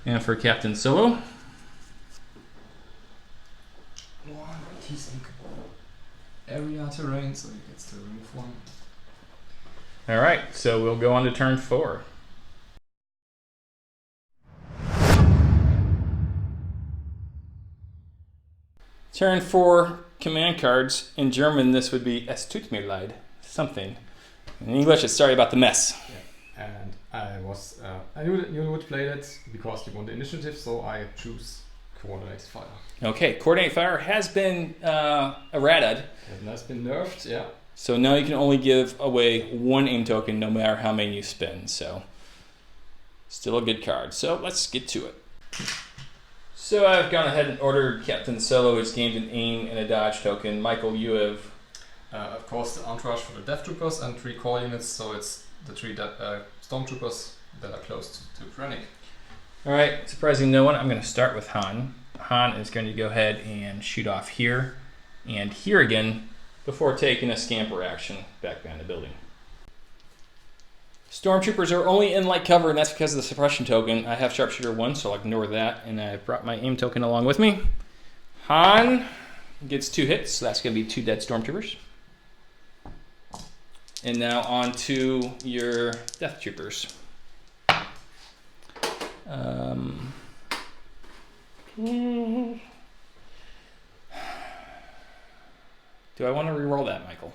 And for Captain Solo. He's in area terrain, so he gets to remove 1. Alright, so we'll go on to turn 4. Turn 4 command cards. In German, this would be Es tut mir leid, something. In English, it's sorry about the mess. Yeah. And I knew that you would play that because you won the initiative, so I choose Coordinated Fire. Okay, Coordinate Fire has been errated. And that's been nerfed, yeah. So now you can only give away 1 aim token no matter how many you spend. So still a good card. So let's get to it. So I've gone ahead and ordered Captain Solo. He's gained an aim and a dodge token. Michael, you have... of course, the entourage for the Death Troopers and 3 core units, so it's the 3 Stormtroopers that are close to Krennic. Alright, surprising no one. I'm going to start with Han. Han is going to go ahead and shoot off here and here again before taking a scamper action back behind the building. Stormtroopers are only in light cover, and that's because of the suppression token. I have Sharpshooter 1, so I'll ignore that, and I brought my aim token along with me. Han gets 2 hits, so that's going to be 2 dead Stormtroopers. And now on to your Death Troopers. Do I want to re-roll that, Michael?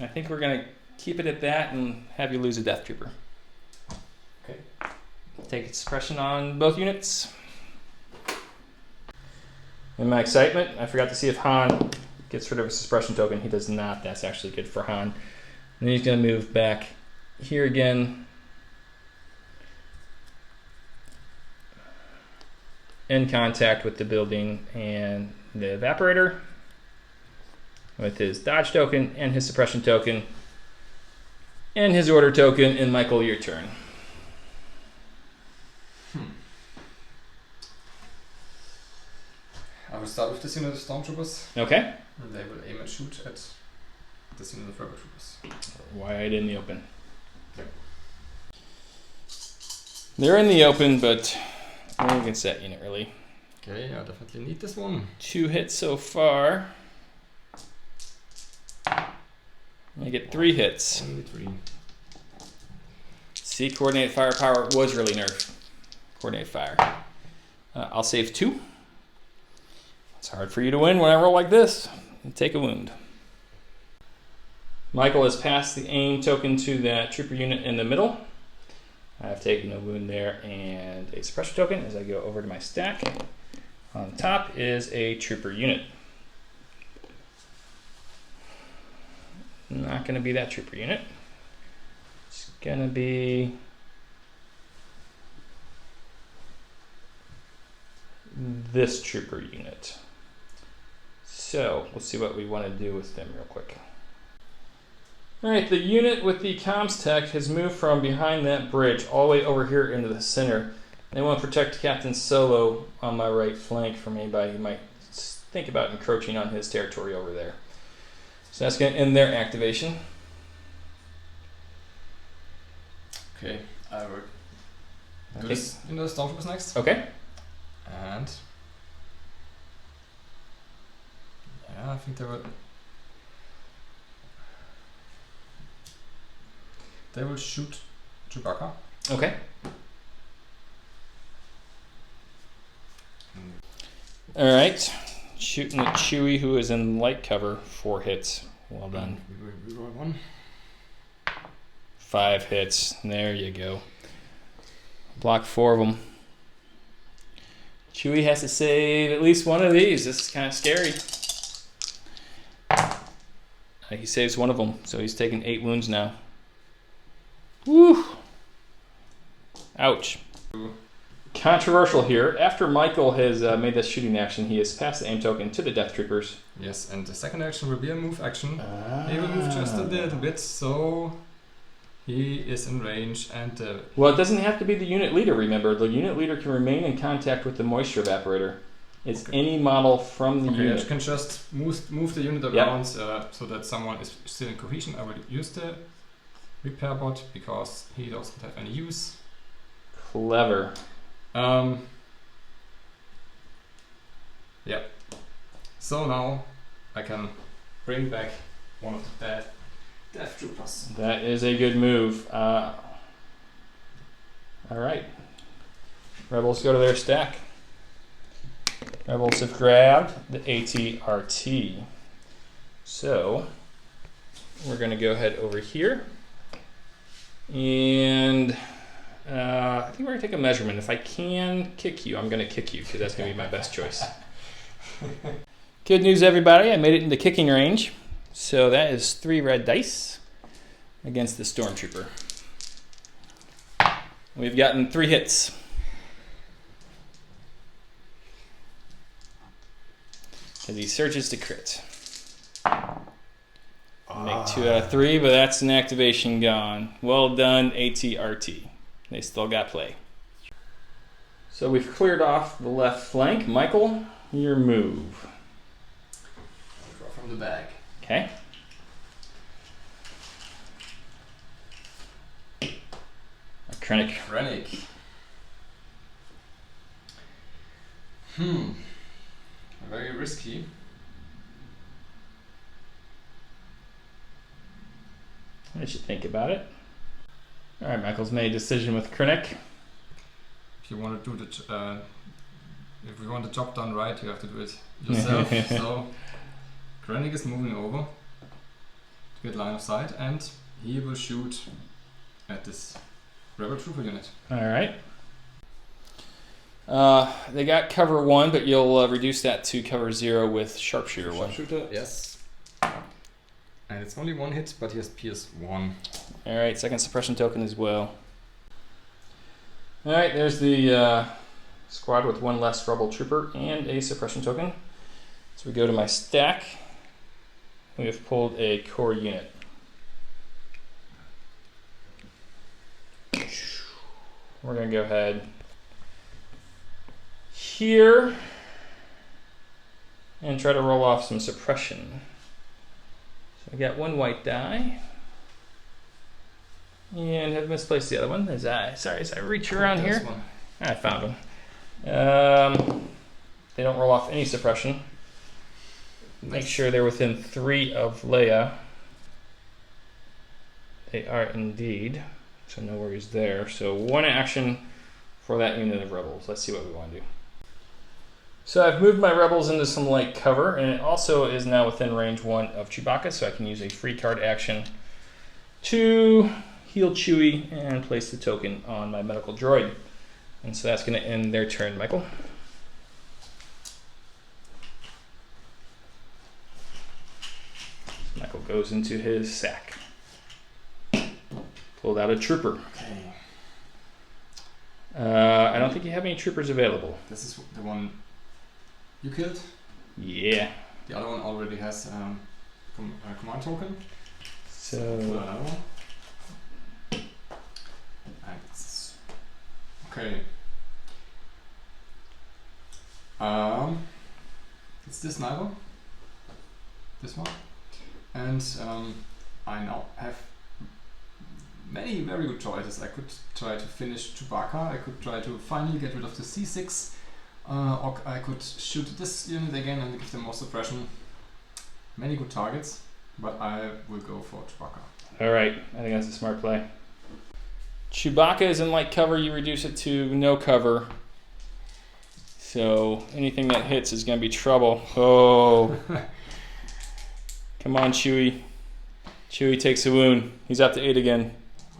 I think we're going to keep it at that and have you lose a Death Trooper. Okay. Take suppression on both units. In my excitement, I forgot to see if Han gets rid of a suppression token. He does not. That's actually good for Han. And he's going to move back here again. In contact with the building and the evaporator with his dodge token and his suppression token and his order token. And Michael, your turn. I will start with this unit of Stormtroopers. Okay. And they will aim and shoot at this unit of Rebel Troopers. Wide in the open. Okay. They're in the open, but only against that unit, really. Okay, I definitely need this one. 2 hits so far. I get 3 hits. Only 3. See, Coordinated Firepower was really nerfed. Coordinated Fire. I'll save 2. It's hard for you to win when I roll like this. And take a wound. Michael has passed the aim token to that trooper unit in the middle. I've taken a wound there and a suppression token as I go over to my stack. On top is a trooper unit. Not going to be that trooper unit. It's going to be this trooper unit. So let's see what we want to do with them real quick. Alright, the unit with the comms tech has moved from behind that bridge all the way over here into the center. They want to protect Captain Solo on my right flank from anybody who might think about encroaching on his territory over there. So that's going to end their activation. Okay, I will do this in the Stormtroopers next. Okay. And yeah, I think they will shoot Chewbacca. Okay. Alright. Shooting at Chewie, who is in light cover. 4 hits. Well done. We roll 1. 5 hits. There you go. Block 4 of them. Chewie has to save at least one of these. This is kind of scary. He saves one of them, so he's taking 8 wounds now. Woo! Ouch. Controversial here. After Michael has made this shooting action, he has passed the aim token to the Death Troopers. Yes, and the second action will be a move action. He will move just a little bit, so he is in range. And well, it doesn't have to be the unit leader, remember. The unit leader can remain in contact with the moisture evaporator. It's any model from the unit. You can just move the unit around so that someone is still in cohesion. I will use the repair bot because he doesn't have any use. Clever. Yeah. So now I can bring back one of the Death Troopers. That is a good move. All right. Rebels go to their stack. Rebels have grabbed the AT-RT. So we're going to go ahead over here. And I think we're going to take a measurement. If I can kick you, I'm going to kick you because that's going to be my best choice. Good news, everybody. I made it into kicking range. So that is 3 red dice against the Stormtrooper. We've gotten 3 hits. Because he surges to crit. Make 2 out of 3, but that's an activation gone. Well done, AT-RT. They still got play. So we've cleared off the left flank. Michael, your move. I'll draw from the bag. Okay. Krennic. Very risky. I should think about it. All right, Michael's made a decision with Krennic. If you want to do if we want the job done right, you have to do it yourself. So Krennic is moving over to get line of sight, and he will shoot at this rebel trooper unit. All right. They got cover 1, but you'll reduce that to cover 0 with sharpshooter 1. Sharpshooter, yes. And it's only 1 hit, but he has Pierce 1. All right, second suppression token as well. All right, there's the squad with 1 less rebel trooper and a suppression token. So we go to my stack. We have pulled a core unit. We're going to go ahead here and try to roll off some suppression. So I got 1 white die and have misplaced the other one as I reach around here. I found them. They don't roll off any suppression. Make sure they're within 3 of Leia. They are indeed. So no worries there. So 1 action for that unit of rebels. Let's see what we want to do. So I've moved my rebels into some light cover, and it also is now within range 1 of Chewbacca, so I can use a free card action to heal Chewie and place the token on my medical droid. And so that's going to end their turn, Michael. Michael goes into his sack. Pulled out a trooper. Okay. I don't think you have any troopers available. This is the one you killed. Yeah. The other one already has a command token. So Pull another one. And it's okay. It's this sniper. This one. And I now have many very good choices. I could try to finish Chewbacca. I could try to finally get rid of the C6. Or I could shoot this unit again and give them more suppression. Many good targets, but I will go for Chewbacca. Alright, I think that's a smart play. Chewbacca is in light cover, you reduce it to no cover. So anything that hits is going to be trouble. Oh. Come on, Chewie. Chewie takes a wound. He's up to 8 again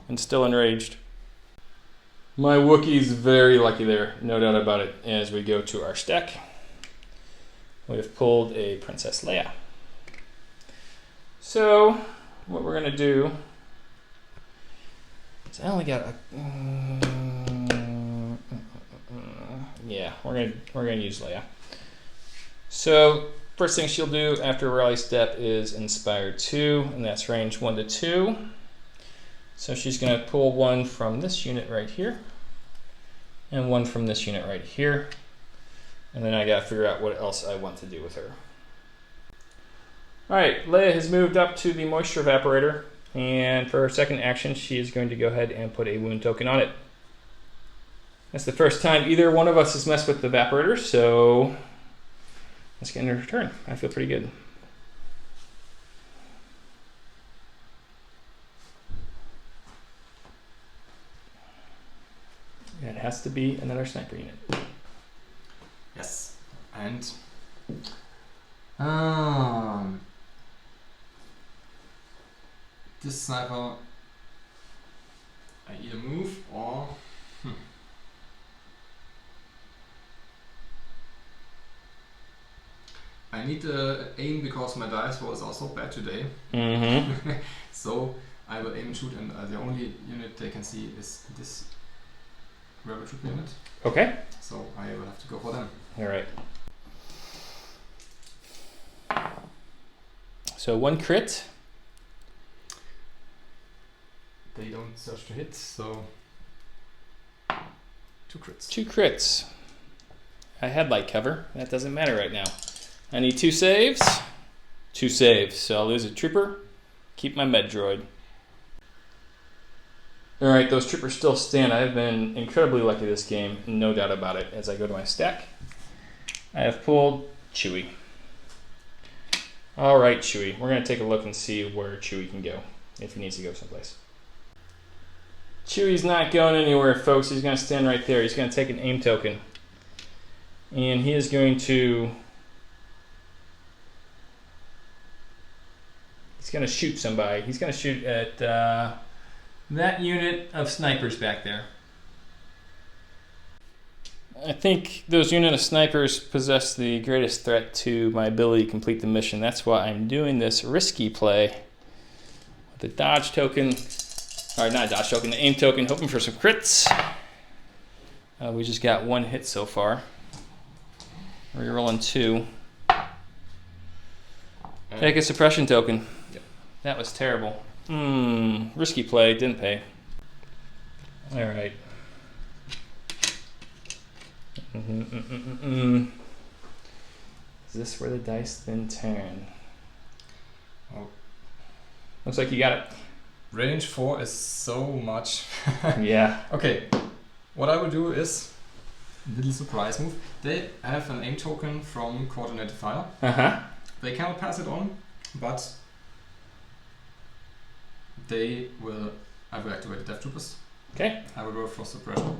and still enraged. My Wookiee's very lucky there, no doubt about it. As we go to our stack, we have pulled a Princess Leia. So what we're going to do is I only got a... yeah, we're gonna use Leia. So first thing she'll do after rally step is inspire 2, and that's range 1 to 2. So she's gonna pull one from this unit right here, and one from this unit right here, and then I gotta figure out what else I want to do with her. All right, Leia has moved up to the moisture evaporator, and for her second action, she is going to go ahead and put a wound token on it. That's the first time either one of us has messed with the evaporator, so let's get into her turn. I feel pretty good. It has to be another sniper unit. Yes, and this sniper, I either move or I need to aim because my dice roll is also bad today. Mm-hmm. So I will aim and shoot, and the only unit they can see is this rebel troop unit. Okay. So I will have to go for them. All right. So 1 crit. They don't search to hit, so 2 crits. 2 crits. I had light cover. That doesn't matter right now. I need 2 saves. 2 saves. So I'll lose a trooper. Keep my med droid. All right, those troopers still stand. I've been incredibly lucky this game, no doubt about it. As I go to my stack, I have pulled Chewie. All right, Chewie. We're going to take a look and see where Chewie can go, if he needs to go someplace. Chewie's not going anywhere, folks. He's going to stand right there. He's going to take an aim token. And he is going to... he's going to shoot somebody. He's going to shoot at that unit of snipers back there. I think those unit of snipers possess the greatest threat to my ability to complete the mission. That's why I'm doing this risky play with the dodge token, or not dodge token, the aim token, hoping for some crits. We just got 1 hit so far. Rerolling 2. Take a suppression token. Yep. That was terrible. Risky play, didn't pay. All right. Is this where the dice then turn? Oh. Looks like you got it. Range 4 is so much. Yeah. Okay, what I will do is a little surprise move. They have an aim token from Coordinated Fire. Uh-huh. They cannot pass it on, but they will... I will activate the Death Troopers. Okay. I will roll for suppression.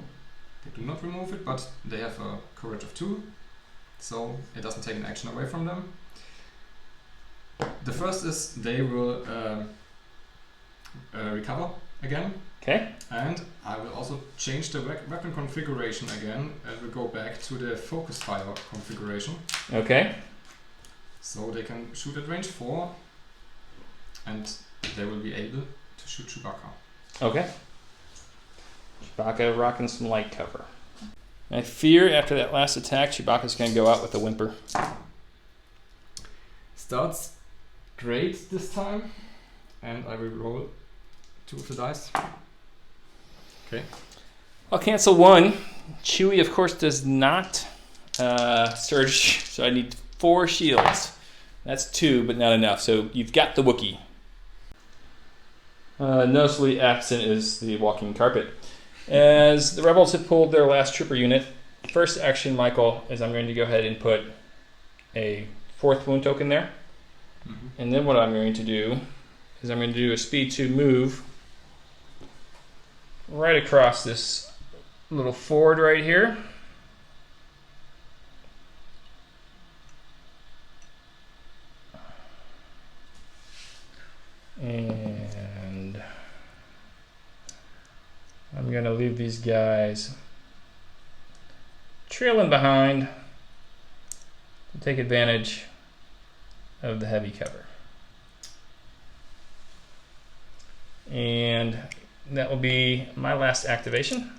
They do not remove it, but they have a courage of 2, so it doesn't take an action away from them. The first is they will recover again. Okay. And I will also change the weapon configuration again, and we'll go back to the focus fire configuration. Okay. So they can shoot at range 4, and they will be able to shoot Chewbacca. Okay. Chewbacca rocking some light cover. I fear after that last attack, Chewbacca's going to go out with a whimper. Starts great this time, and I will roll 2 of the dice. Okay. I'll cancel 1. Chewie, of course, does not surge, so I need 4 shields. That's 2, but not enough. So you've got the Wookiee. Noticeably absent is the walking carpet. As the rebels have pulled their last trooper unit, first action, Michael, is I'm going to go ahead and put a 4th wound token there. Mm-hmm. And then what I'm going to do is I'm going to do a speed 2 move right across this little ford right here. And I'm going to leave these guys trailing behind to take advantage of the heavy cover. And that will be my last activation.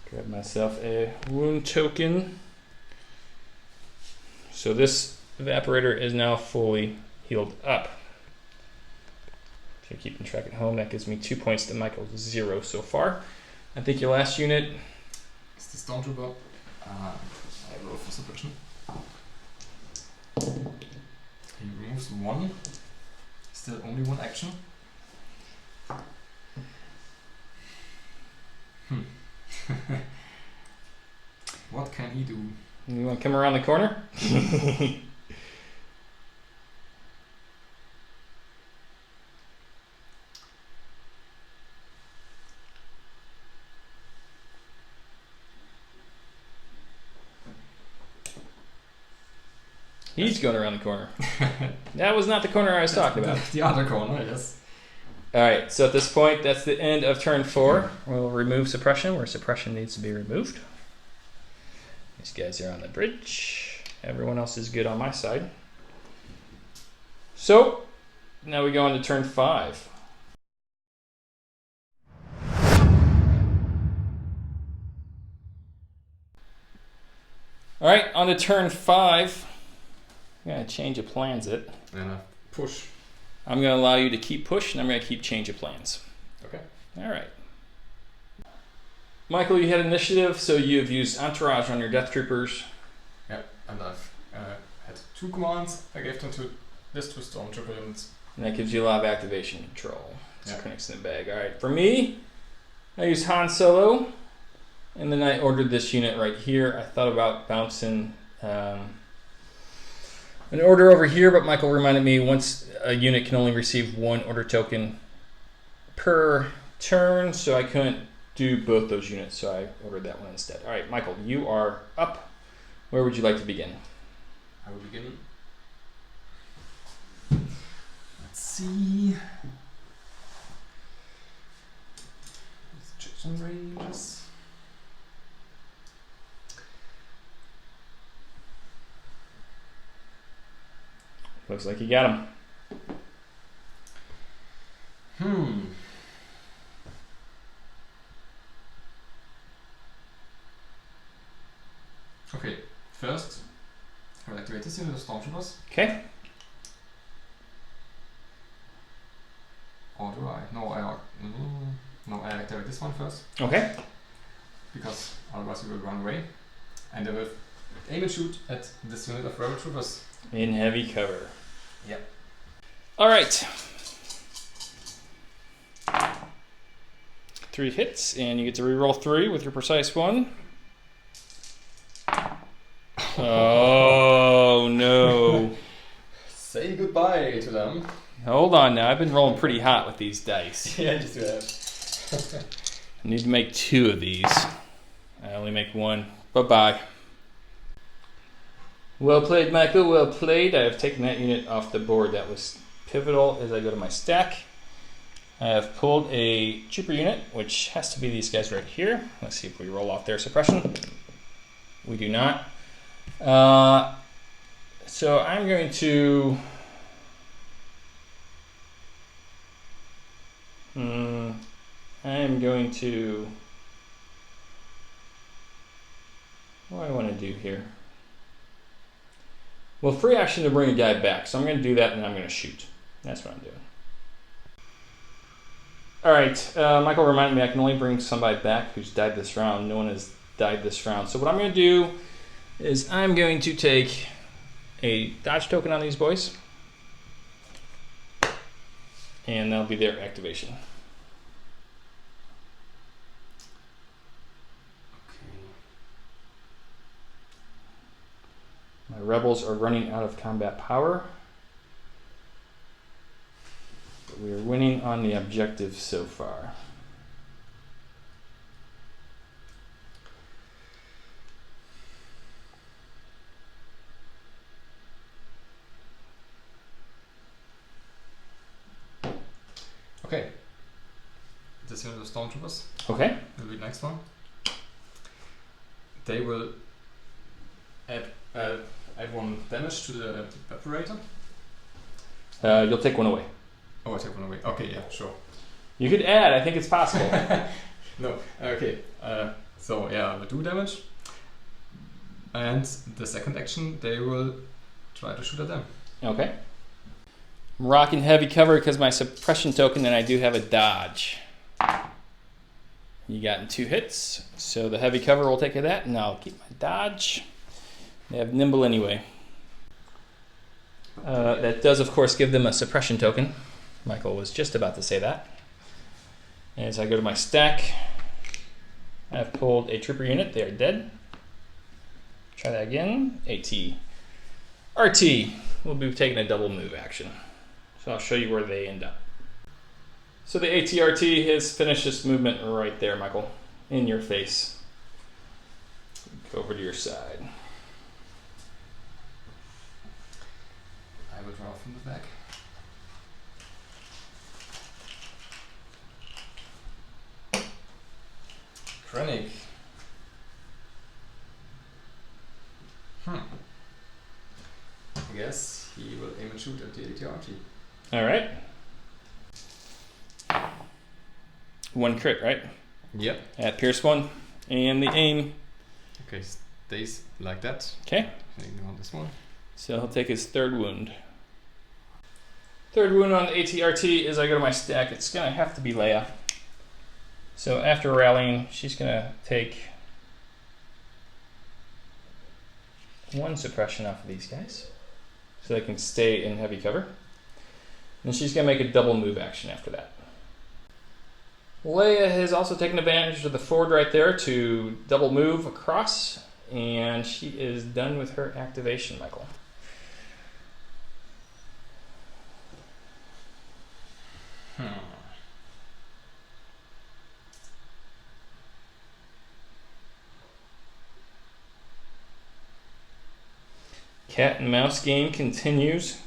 Grab myself a wound token. So this evaporator is now fully healed up. If you're keeping track at home, that gives me 2 points to Michael's 0 so far. I think your last unit is the Stormtrooper. I roll for suppression. He removes 1. Still only 1 action. What can he do? You want to come around the corner? He's going around the corner. That was not the corner I was talking about. The other corner, yes. Alright, so at this point, that's the end of turn 4. We'll remove suppression where suppression needs to be removed. These guys are on the bridge. Everyone else is good on my side. So, now we go on to turn 5. Alright, on to turn 5. I'm going to change of plans it. And push. I'm going to allow you to keep push, and I'm going to keep change of plans. Okay. Alright. Michael, you had initiative, so you've used Entourage on your Death Troopers. Yep, and I've had 2 commands. I gave them to this 2 Stormtrooper units. And that gives you a lot of activation control. It's yep. Krennic's in the bag. Alright, for me, I used Han Solo, and then I ordered this unit right here. I thought about bouncing an order over here, but Michael reminded me once a unit can only receive 1 order token per turn, so I couldn't do both those units, so I ordered that one instead. All right, Michael, you are up. Where would you like to begin? I will begin. Let's see. Let's check some ranges. Looks like you got him. Okay, first, I will activate this unit of Stormtroopers. Okay. Or do I? No, I activate this one first. Okay. Because otherwise we will run away. And I will aim and shoot at this unit of Rebel Troopers. In heavy cover. Yep. All right. 3 hits, and you get to reroll 3 with your precise 1. Oh, no. Say goodbye to them. Hold on now. I've been rolling pretty hot with these dice. Yeah, just do that. I need to make 2 of these. I only make 1. Bye-bye. Well played, Michael. Well played. I have taken that unit off the board. That was pivotal as I go to my stack. I have pulled a trooper unit, which has to be these guys right here. Let's see if we roll off their suppression. We do not. So I'm going to... I am going to... What do I want to do here? Well, free action to bring a guy back. So I'm going to do that and then I'm going to shoot. That's what I'm doing. Alright, Michael reminded me I can only bring somebody back who's died this round. No one has died this round. So what I'm going to do is I'm going to take a dodge token on these boys. And that'll be their activation. My rebels are running out of combat power. But we are winning on the objective so far. Okay. This unit of stormtroopers. Okay. Will be the next one. They will add 1 damage to the evaporator. You'll take one away. Oh, I take one away. Okay, yeah, sure. You could add, I think it's possible. No, okay. So yeah, I will do damage. And the second action, they will try to shoot at them. Okay. I'm rocking heavy cover because my suppression token, and I do have a dodge. You got 2 hits, so the heavy cover will take care of that, and I'll keep my dodge. They have nimble anyway. That does, of course, give them a suppression token. Michael was just about to say that. As I go to my stack, I've pulled a trooper unit. They are dead. Try that again. AT. RT will be taking a double move action. So I'll show you where they end up. So the ATRT has finished this movement right there, Michael. In your face. Go over to your side. I will draw from the back. Krennic. I guess he will aim and shoot at the ATRT. Alright. 1 crit, right? Yep. At Pierce 1. And the aim. Okay, stays like that. Okay. Ignore this one. So he'll take his 3rd wound. 3rd wound on the ATRT as I go to my stack. It's going to have to be Leia. So after rallying, she's going to take 1 suppression off of these guys. So they can stay in heavy cover. And she's going to make a double move action after that. Leia has also taken advantage of the forward right there to double move across. And she is done with her activation, Michael. Cat and mouse game continues.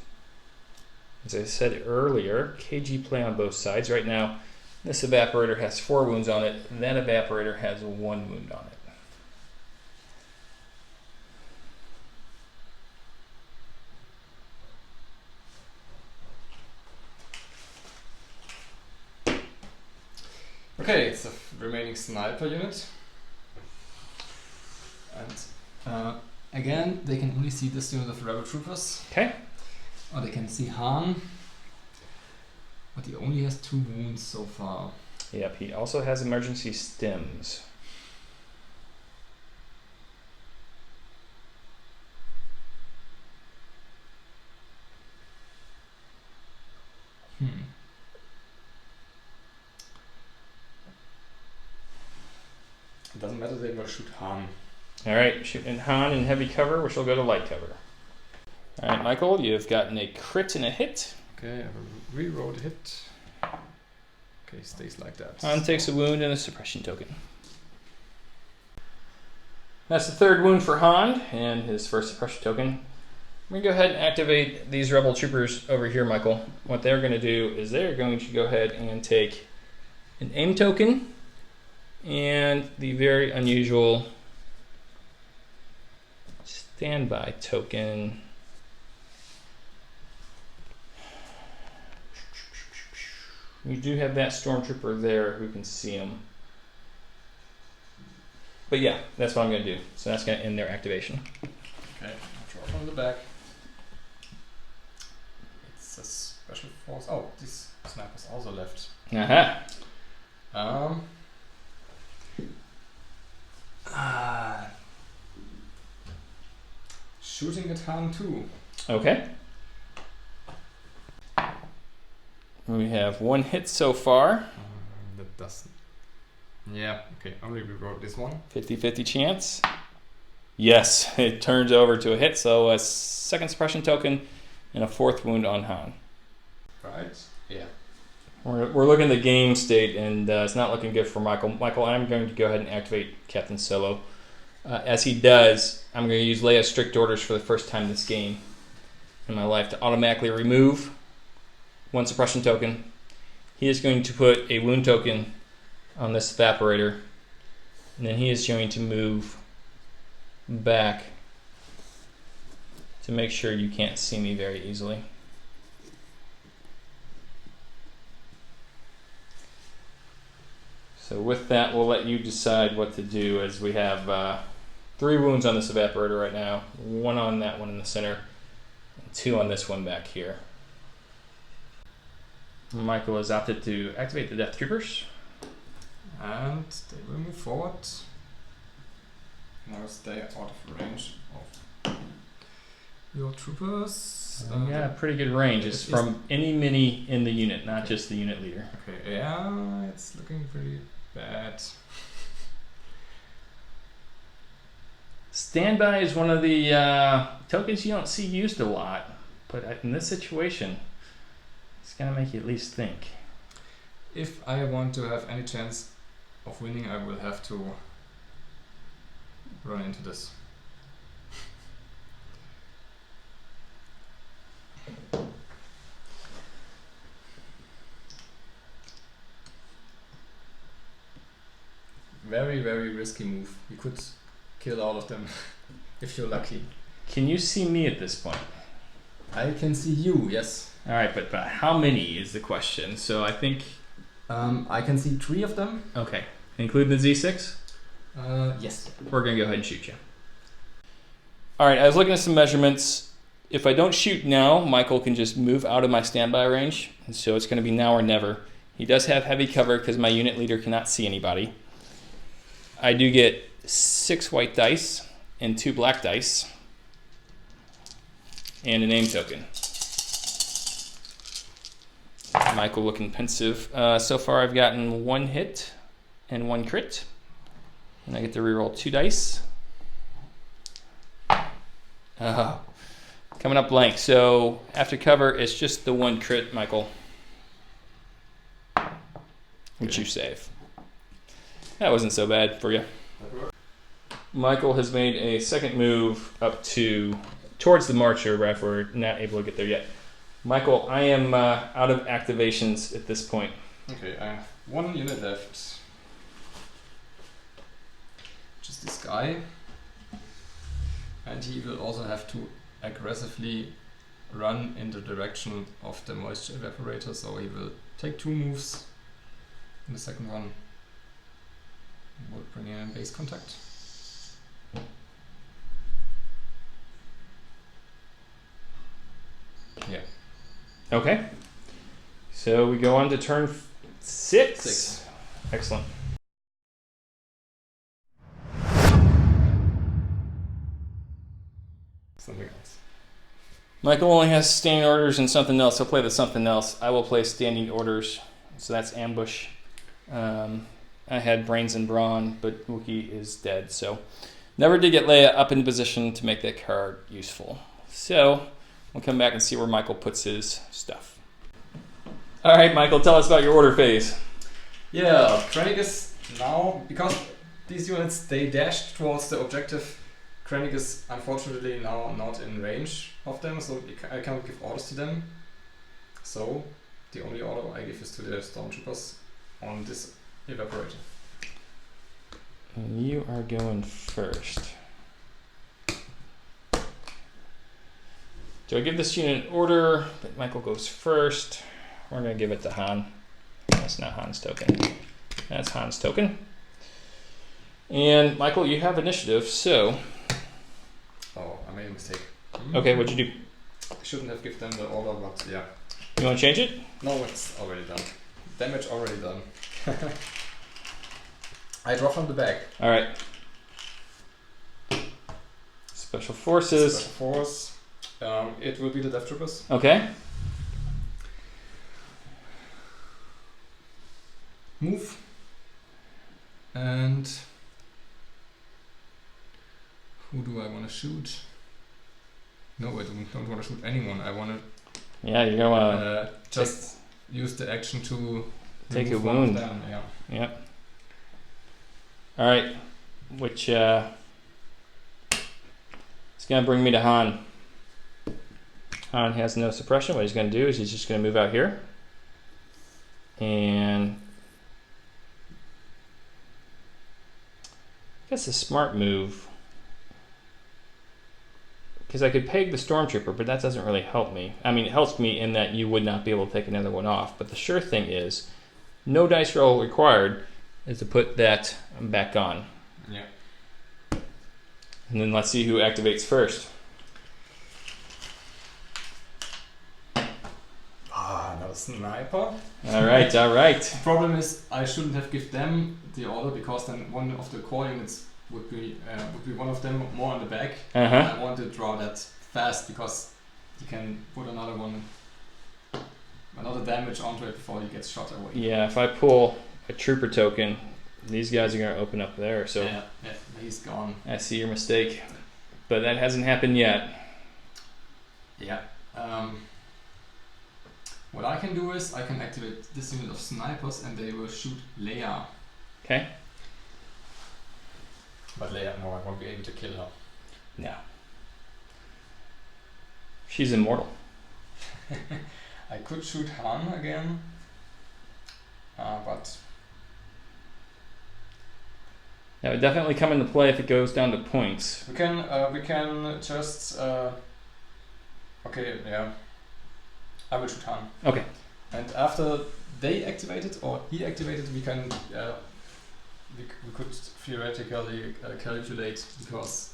As I said earlier, KG play on both sides. Right now, this evaporator has 4 wounds on it, and that evaporator has 1 wound on it. Okay, it's a remaining sniper unit. And again, they can only see this unit of rebel troopers. Okay. Or they can see Han. But he only has 2 wounds so far. Yep, he also has emergency stims. It doesn't matter, they will shoot Han. Alright, shooting Han in heavy cover, which will go to light cover. Alright, Michael, you've gotten a crit and a hit. Okay, I will reroll the hit. Okay, stays like that. Han takes a wound and a suppression token. That's the 3rd wound for Han and his 1st suppression token. I'm going to go ahead and activate these rebel troopers over here, Michael. What they're going to do is they're going to go ahead and take an aim token and the very unusual standby token. You do have that stormtrooper there who can see him. But yeah, that's what I'm going to do. So that's going to end their activation. Okay, I'll draw from the back. It's a special force. Oh, this sniper's also left. Aha. Shooting at Han 2. Okay. We have one hit so far. That doesn't. Yeah, okay, only rewrote this one. 50-50 chance. Yes, it turns over to a hit, so a second suppression token and a fourth wound on Han. Right? Yeah. We're looking at the game state, and it's not looking good for Michael. Michael, I'm going to go ahead and activate Captain Solo. As he does, I'm going to use Leia's strict orders for the first time this game in my life to automatically remove one suppression token. He is going to put a wound token on this evaporator, and then he is going to move back to make sure you can't see me very easily. So with that, we'll let you decide what to do, as we have 3 wounds on this evaporator right now, 1 on that one in the center, and 2 on this one back here. Michael has opted to activate the Death Troopers. And they will move forward. Now stay out of range of your troopers. Yeah, pretty good range. It's from any mini in the unit, not just the unit leader. Okay, yeah, it's looking pretty bad. Standby is one of the tokens you don't see used a lot, but in this situation, it's going to make you at least think. If I want to have any chance of winning, I will have to run into this. Very, very risky move. You could kill all of them if you're lucky. Can you see me at this point? I can see you, yes. All right, but how many is the question? So I think... I can see 3 of them. Okay, including the Z6? Yes. We're going to go ahead and shoot you. All right, I was looking at some measurements. If I don't shoot now, Michael can just move out of my standby range. And so it's going to be now or never. He does have heavy cover because my unit leader cannot see anybody. I do get 6 white dice and 2 black dice and a name token. Michael looking pensive. So far I've gotten 1 hit and 1 crit. And I get to reroll 2 dice. Coming up blank. So after cover, it's just the 1 crit, Michael, which you save. That wasn't so bad for you. Michael has made a second move up towards the marcher, but we're not able to get there yet. Michael, I am out of activations at this point. Okay, I have 1 unit left. Just this guy. And he will also have to aggressively run in the direction of the moisture evaporator, so he will take 2 moves. And the second one will bring in base contact. Yeah. Okay. So we go on to turn 6. Excellent. Something else. Michael only has standing orders and something else. He'll play the something else. I will play standing orders. So that's ambush. I had brains and brawn, but Wookiee is dead. So never did get Leia up in position to make that card useful. So we'll come back and see where Michael puts his stuff. All right, Michael, tell us about your order phase. Yeah, Krennic is now, because these units, they dashed towards the objective. Krennic is unfortunately now not in range of them, so I can't give orders to them. So the only order I give is to the stormtroopers on this evaporator. And you are going first. Do I give this unit an order? But Michael goes first. We're going to give it to Han. That's not Han's token. That's Han's token. And Michael, you have initiative, so... Oh, I made a mistake. Okay, what'd you do? I shouldn't have given them the order, but yeah. You want to change it? No, it's already done. Damage already done. I draw from the back. Alright. Special Forces. Special Force. It will be the Death Troopers. Okay. Move. And who do I want to shoot? No, I don't want to shoot anyone. I want to Yeah, you're going to just use the action to take a remove one of wound. them, yeah. Yep. Alright. Which it's going to bring me to Han. Han has no suppression. What he's going to do is he's just going to move out here. And I guess a smart move. Because I could peg the Stormtrooper, but that doesn't really help me. I mean, it helps me in that you would not be able to take another one off. But the sure thing is, no dice roll required, is to put that back on. Yeah. And then let's see who activates first. Another sniper. Alright, alright. Problem is, I shouldn't have given them the order because then one of the core units would be one of them more on the back. Uh-huh. I want to draw that fast because you can put another damage onto it before he gets shot away. Yeah, if I pull a trooper token, these guys are going to open up there. So yeah, he's gone. I see your mistake, but that hasn't happened yet. Yeah. What I can do is I can activate this unit of snipers and they will shoot Leia. Okay. But Leia, no, I won't be able to kill her. No. She's immortal. I could shoot Han again, but That would definitely come into play if it goes down to points. we can just okay, yeah. I will shoot Han. Okay. And after they activate it or he activated, we can we could theoretically calculate because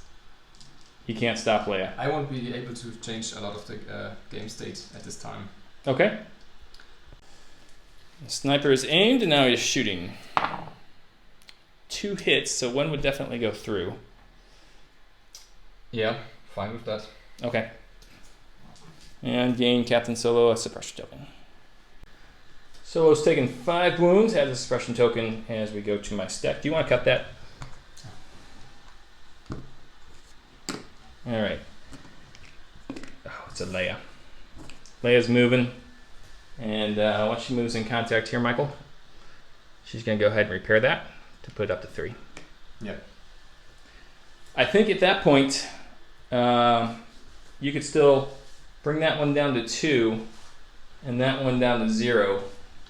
You can't stop Leia. I won't be able to change a lot of the game state at this time. Okay. The sniper is aimed and now he's shooting. 2 hits, so one would definitely go through. Yeah, fine with that. Okay. And gain Captain Solo a suppression token. Solo's taken 5 wounds, has a suppression token as we go to my stack. Do you want to cut that? Alright. Oh, it's a Leia. Leia's moving. And once she moves in contact here, Michael, she's going to go ahead and repair that to put it up to 3. Yep. I think at that point, you could still bring that one down to 2 and that one down to 0.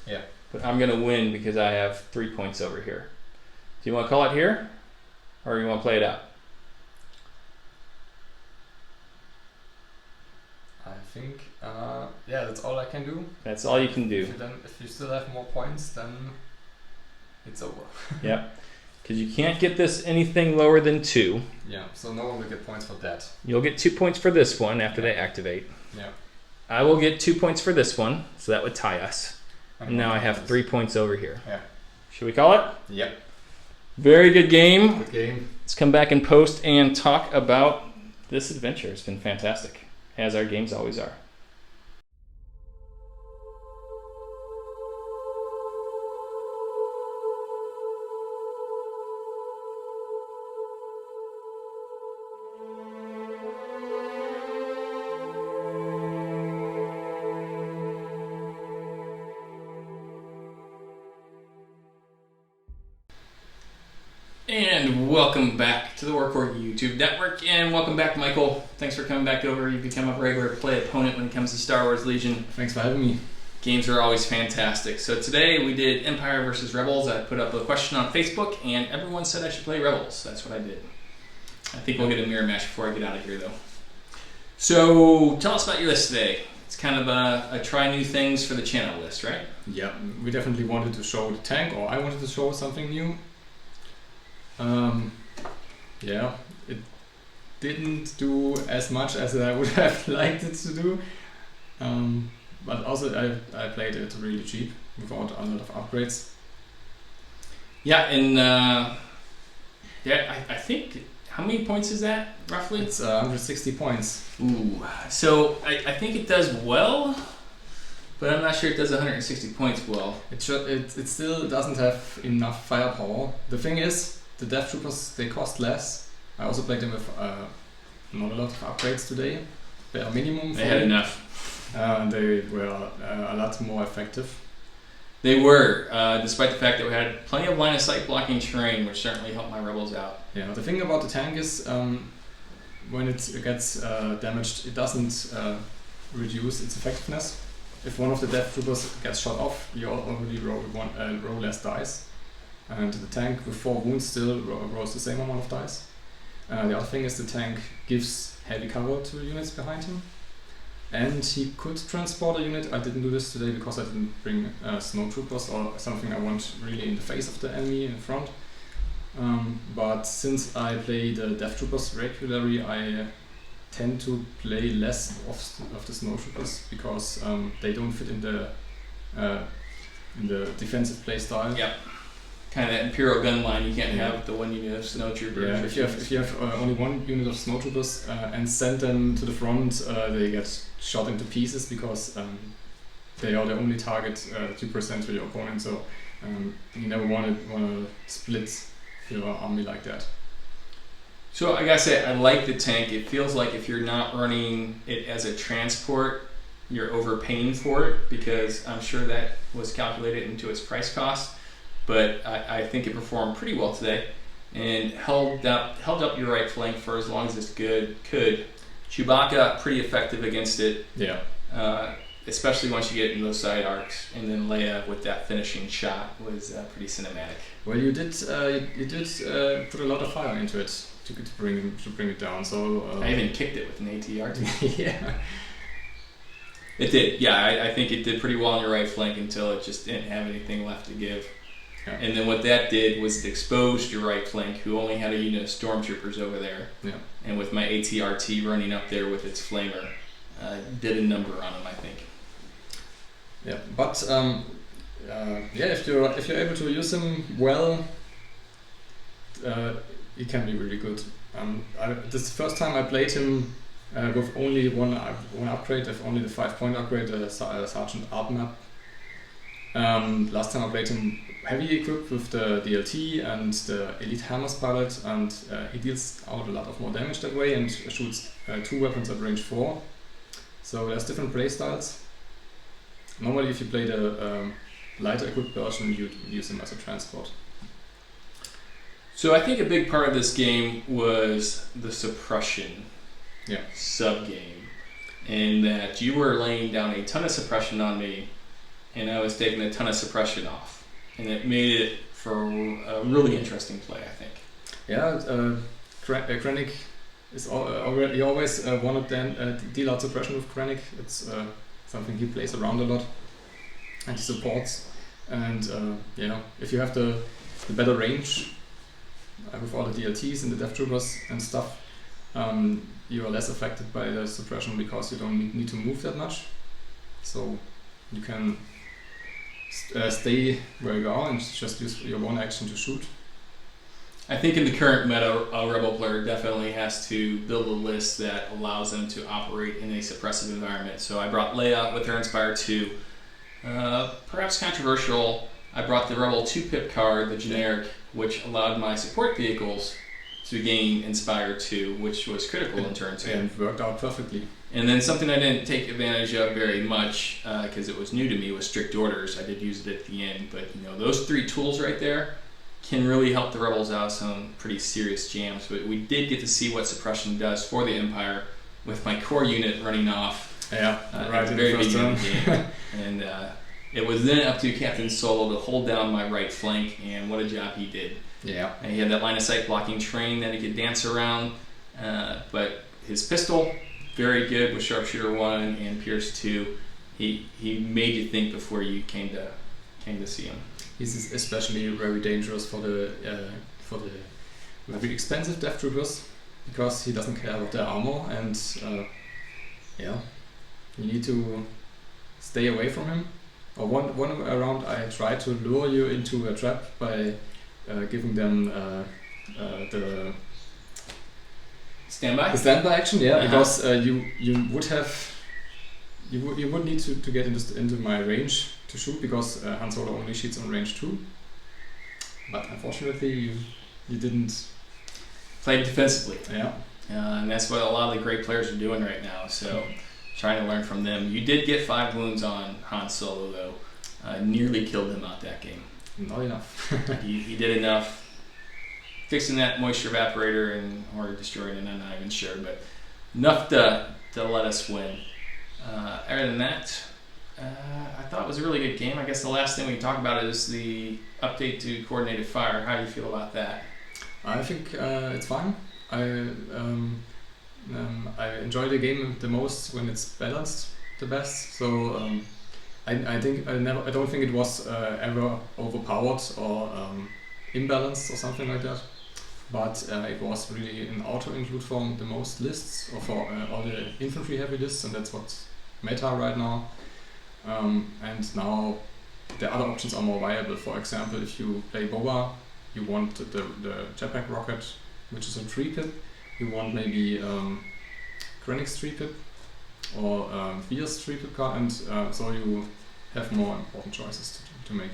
Yeah. But I'm going to win because I have 3 points over here. Do you want to call it here? Or you want to play it out? I think, yeah, that's all I can do. That's all you can do. If you still have more points, then it's over. Yep. Because you can't get this anything lower than 2. Yeah, so no one will get points for that. You'll get 2 points for this one after they activate. Yeah. I will get 2 points for this one, so that would tie us. And now I have 3 points over here. Yeah. Should we call it? Yep. Very good game. Good game. Let's come back and post and talk about this adventure. It's been fantastic, as our games always are. And welcome back to the Warcore YouTube network, and welcome back, Michael. Thanks for coming back over. You've become a regular play opponent when it comes to Star Wars Legion. Thanks for having me. Games are always fantastic. So today we did Empire versus Rebels. I put up a question on Facebook, and everyone said I should play Rebels. That's what I did. I think we'll get a mirror match before I get out of here, though. So tell us about your list today. It's kind of a try new things for the channel list, right? Yeah, we definitely wanted to show the tank, or I wanted to show something new. Yeah, it didn't do as much as I would have liked it to do. But also I played it really cheap without a lot of upgrades. Yeah, and I think, how many points is that roughly? It's 160 points. Ooh, so I think it does well, but I'm not sure it does 160 points well. It still doesn't have enough firepower. The thing is, the Death Troopers, they cost less. I also played them with not a lot of upgrades today. They are minimum. They had enough. They were a lot more effective. They were, despite the fact that we had plenty of line of sight blocking terrain, which certainly helped my rebels out. Yeah, the thing about the tank is when it gets damaged, it doesn't reduce its effectiveness. If one of the Death Troopers gets shot off, you already roll less dice. And the tank with 4 wounds still rolls the same amount of dice. The other thing is the tank gives heavy cover to units behind him. And he could transport a unit. I didn't do this today because I didn't bring snow troopers or something I want really in the face of the enemy in front. But since I play the Death Troopers regularly, I tend to play less of the snow troopers because they don't fit in the defensive play style. Yep. Kind of that Imperial gun line, you can't have the one unit of snow troopers. Yeah, if you have only one unit of snow troopers and send them to the front, they get shot into pieces because they are the only target 2% to your opponent. So you never want to split your army like that. So I gotta say, I like the tank. It feels like if you're not running it as a transport, you're overpaying for it because I'm sure that was calculated into its price cost. But I think it performed pretty well today and held up your right flank for as long as it could. Chewbacca, pretty effective against it. Yeah. Especially once you get in those side arcs. And then Leia with that finishing shot was pretty cinematic. Well, you did put a lot of fire into it to bring it down. So I even kicked it with an ATR. Yeah. It did. Yeah, I think it did pretty well on your right flank until it just didn't have anything left to give. Yeah. And then what that did was it exposed your right flank, who only had a unit of stormtroopers over there. Yeah. And with my ATRT running up there with its flamer, did a number on him, I think. Yeah, but if you're able to use him well, he can be really good. This is the first time I played him with only one upgrade, with only the 5-point upgrade, Sergeant Artmap. Last time I played him heavy equipped with the DLT and the Elite Hammers pilot, and he deals out a lot of more damage that way and shoots 2 weapons at range 4. So there's different play styles. Normally if you play the lighter equipped version, you'd use him as a transport. So I think a big part of this game was the suppression sub-game, in that you were laying down a ton of suppression on me and I was taking a ton of suppression off, and it made it for a really interesting play, I think. Yeah, Krennic is he always wanted to deal out suppression with Krennic. It's something he plays around a lot and he supports. And if you have the better range with all the DLTs and the Death Troopers and stuff, you are less affected by the suppression because you don't need to move that much. So you can stay where you are and just use your one action to shoot. I think in the current meta, a Rebel player definitely has to build a list that allows them to operate in a suppressive environment. So I brought Leia with her Inspire 2. Perhaps controversial, I brought the Rebel 2-pip card, the generic, which allowed my support vehicles to gain Inspire 2, which was critical in turn 2. And worked out perfectly. And then something I didn't take advantage of very much because it was new to me was Strict Orders. I did use it at the end, but those 3 tools right there can really help the Rebels out some pretty serious jams. But we did get to see what suppression does for the Empire with my core unit running off at the very beginning of the game. And it was then up to Captain Solo to hold down my right flank, and what a job he did. Yeah. And he had that line of sight blocking terrain that he could dance around, but his pistol very good with Sharpshooter 1 and Pierce 2. He made you think before you came to see him. He's especially very dangerous for the very expensive Death Troopers, because he doesn't care about their armor, and yeah, you need to stay away from him. Or one round I tried to lure you into a trap by giving them the standby action, because you would need to get into my range to shoot, because Han Solo only shoots on range 2. But unfortunately, you didn't play defensively. Yeah. And that's what a lot of the great players are doing right now. So trying to learn from them. You did get 5 wounds on Han Solo though. Nearly killed him out that game. Not enough. he did enough. Fixing that moisture evaporator or destroying it, I'm not even sure, but enough to let us win. Other than that, I thought it was a really good game. I guess the last thing we can talk about is the update to coordinated fire. How do you feel about that? I think it's fine. I enjoy the game the most when it's balanced the best. So I don't think it was ever overpowered or imbalanced or something like that. But it was really in auto-include form the most lists, or for all the infantry heavy lists, and that's what's meta right now. And now the other options are more viable. For example, if you play Boba, you want the jetpack rocket, which is a 3-pip. You want maybe Krennic's 3-pip or Via's 3-pip card, and so you have more important choices to make.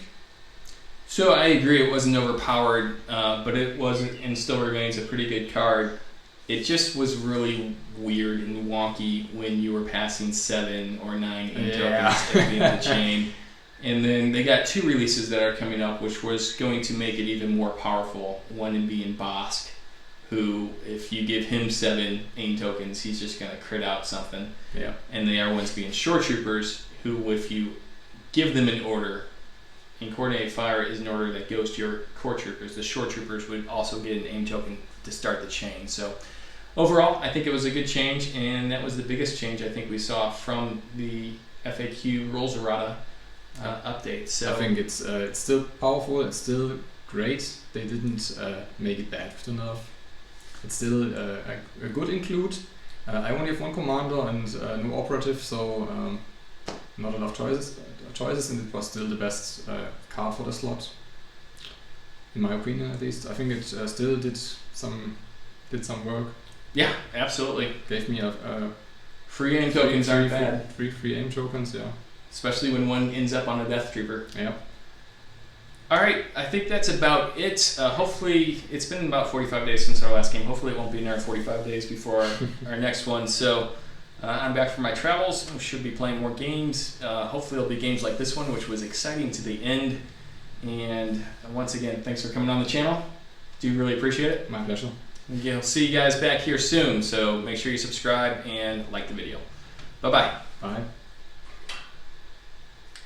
So I agree, it wasn't overpowered, but it wasn't, and still remains a pretty good card. It just was really weird and wonky when you were passing 7 or 9 tokens at the end of the chain. And then they got 2 releases that are coming up, which was going to make it even more powerful. One being Bosk, who, if you give him 7 AIM tokens, he's just going to crit out something. Yeah. And the other ones being Shore Troopers, who, if you give them an order, and coordinated fire is an order that goes to your core troopers, the Shore Troopers would also get an AIM token to start the chain. So overall, I think it was a good change, and that was the biggest change I think we saw from the FAQ rules errata update. So I think it's still powerful, it's still great. They didn't make it bad with the nerf. It's still a good include. I only have 1 commander and no operative, so not enough choices, and it was still the best card for the slot, in my opinion at least. I think it still did some work. Yeah, absolutely. Gave me a free AIM tokens aren't bad. Free AIM tokens, yeah. Especially when one ends up on a Death Trooper. Yeah. Alright, I think that's about it. Hopefully, it's been about 45 days since our last game. Hopefully it won't be another 45 days before our next one. So I'm back from my travels. We should be playing more games. Hopefully it'll be games like this one, which was exciting to the end. And once again, thanks for coming on the channel. Do really appreciate it. My pleasure. I'll see you guys back here soon. So make sure you subscribe and like the video. Bye-bye. Bye.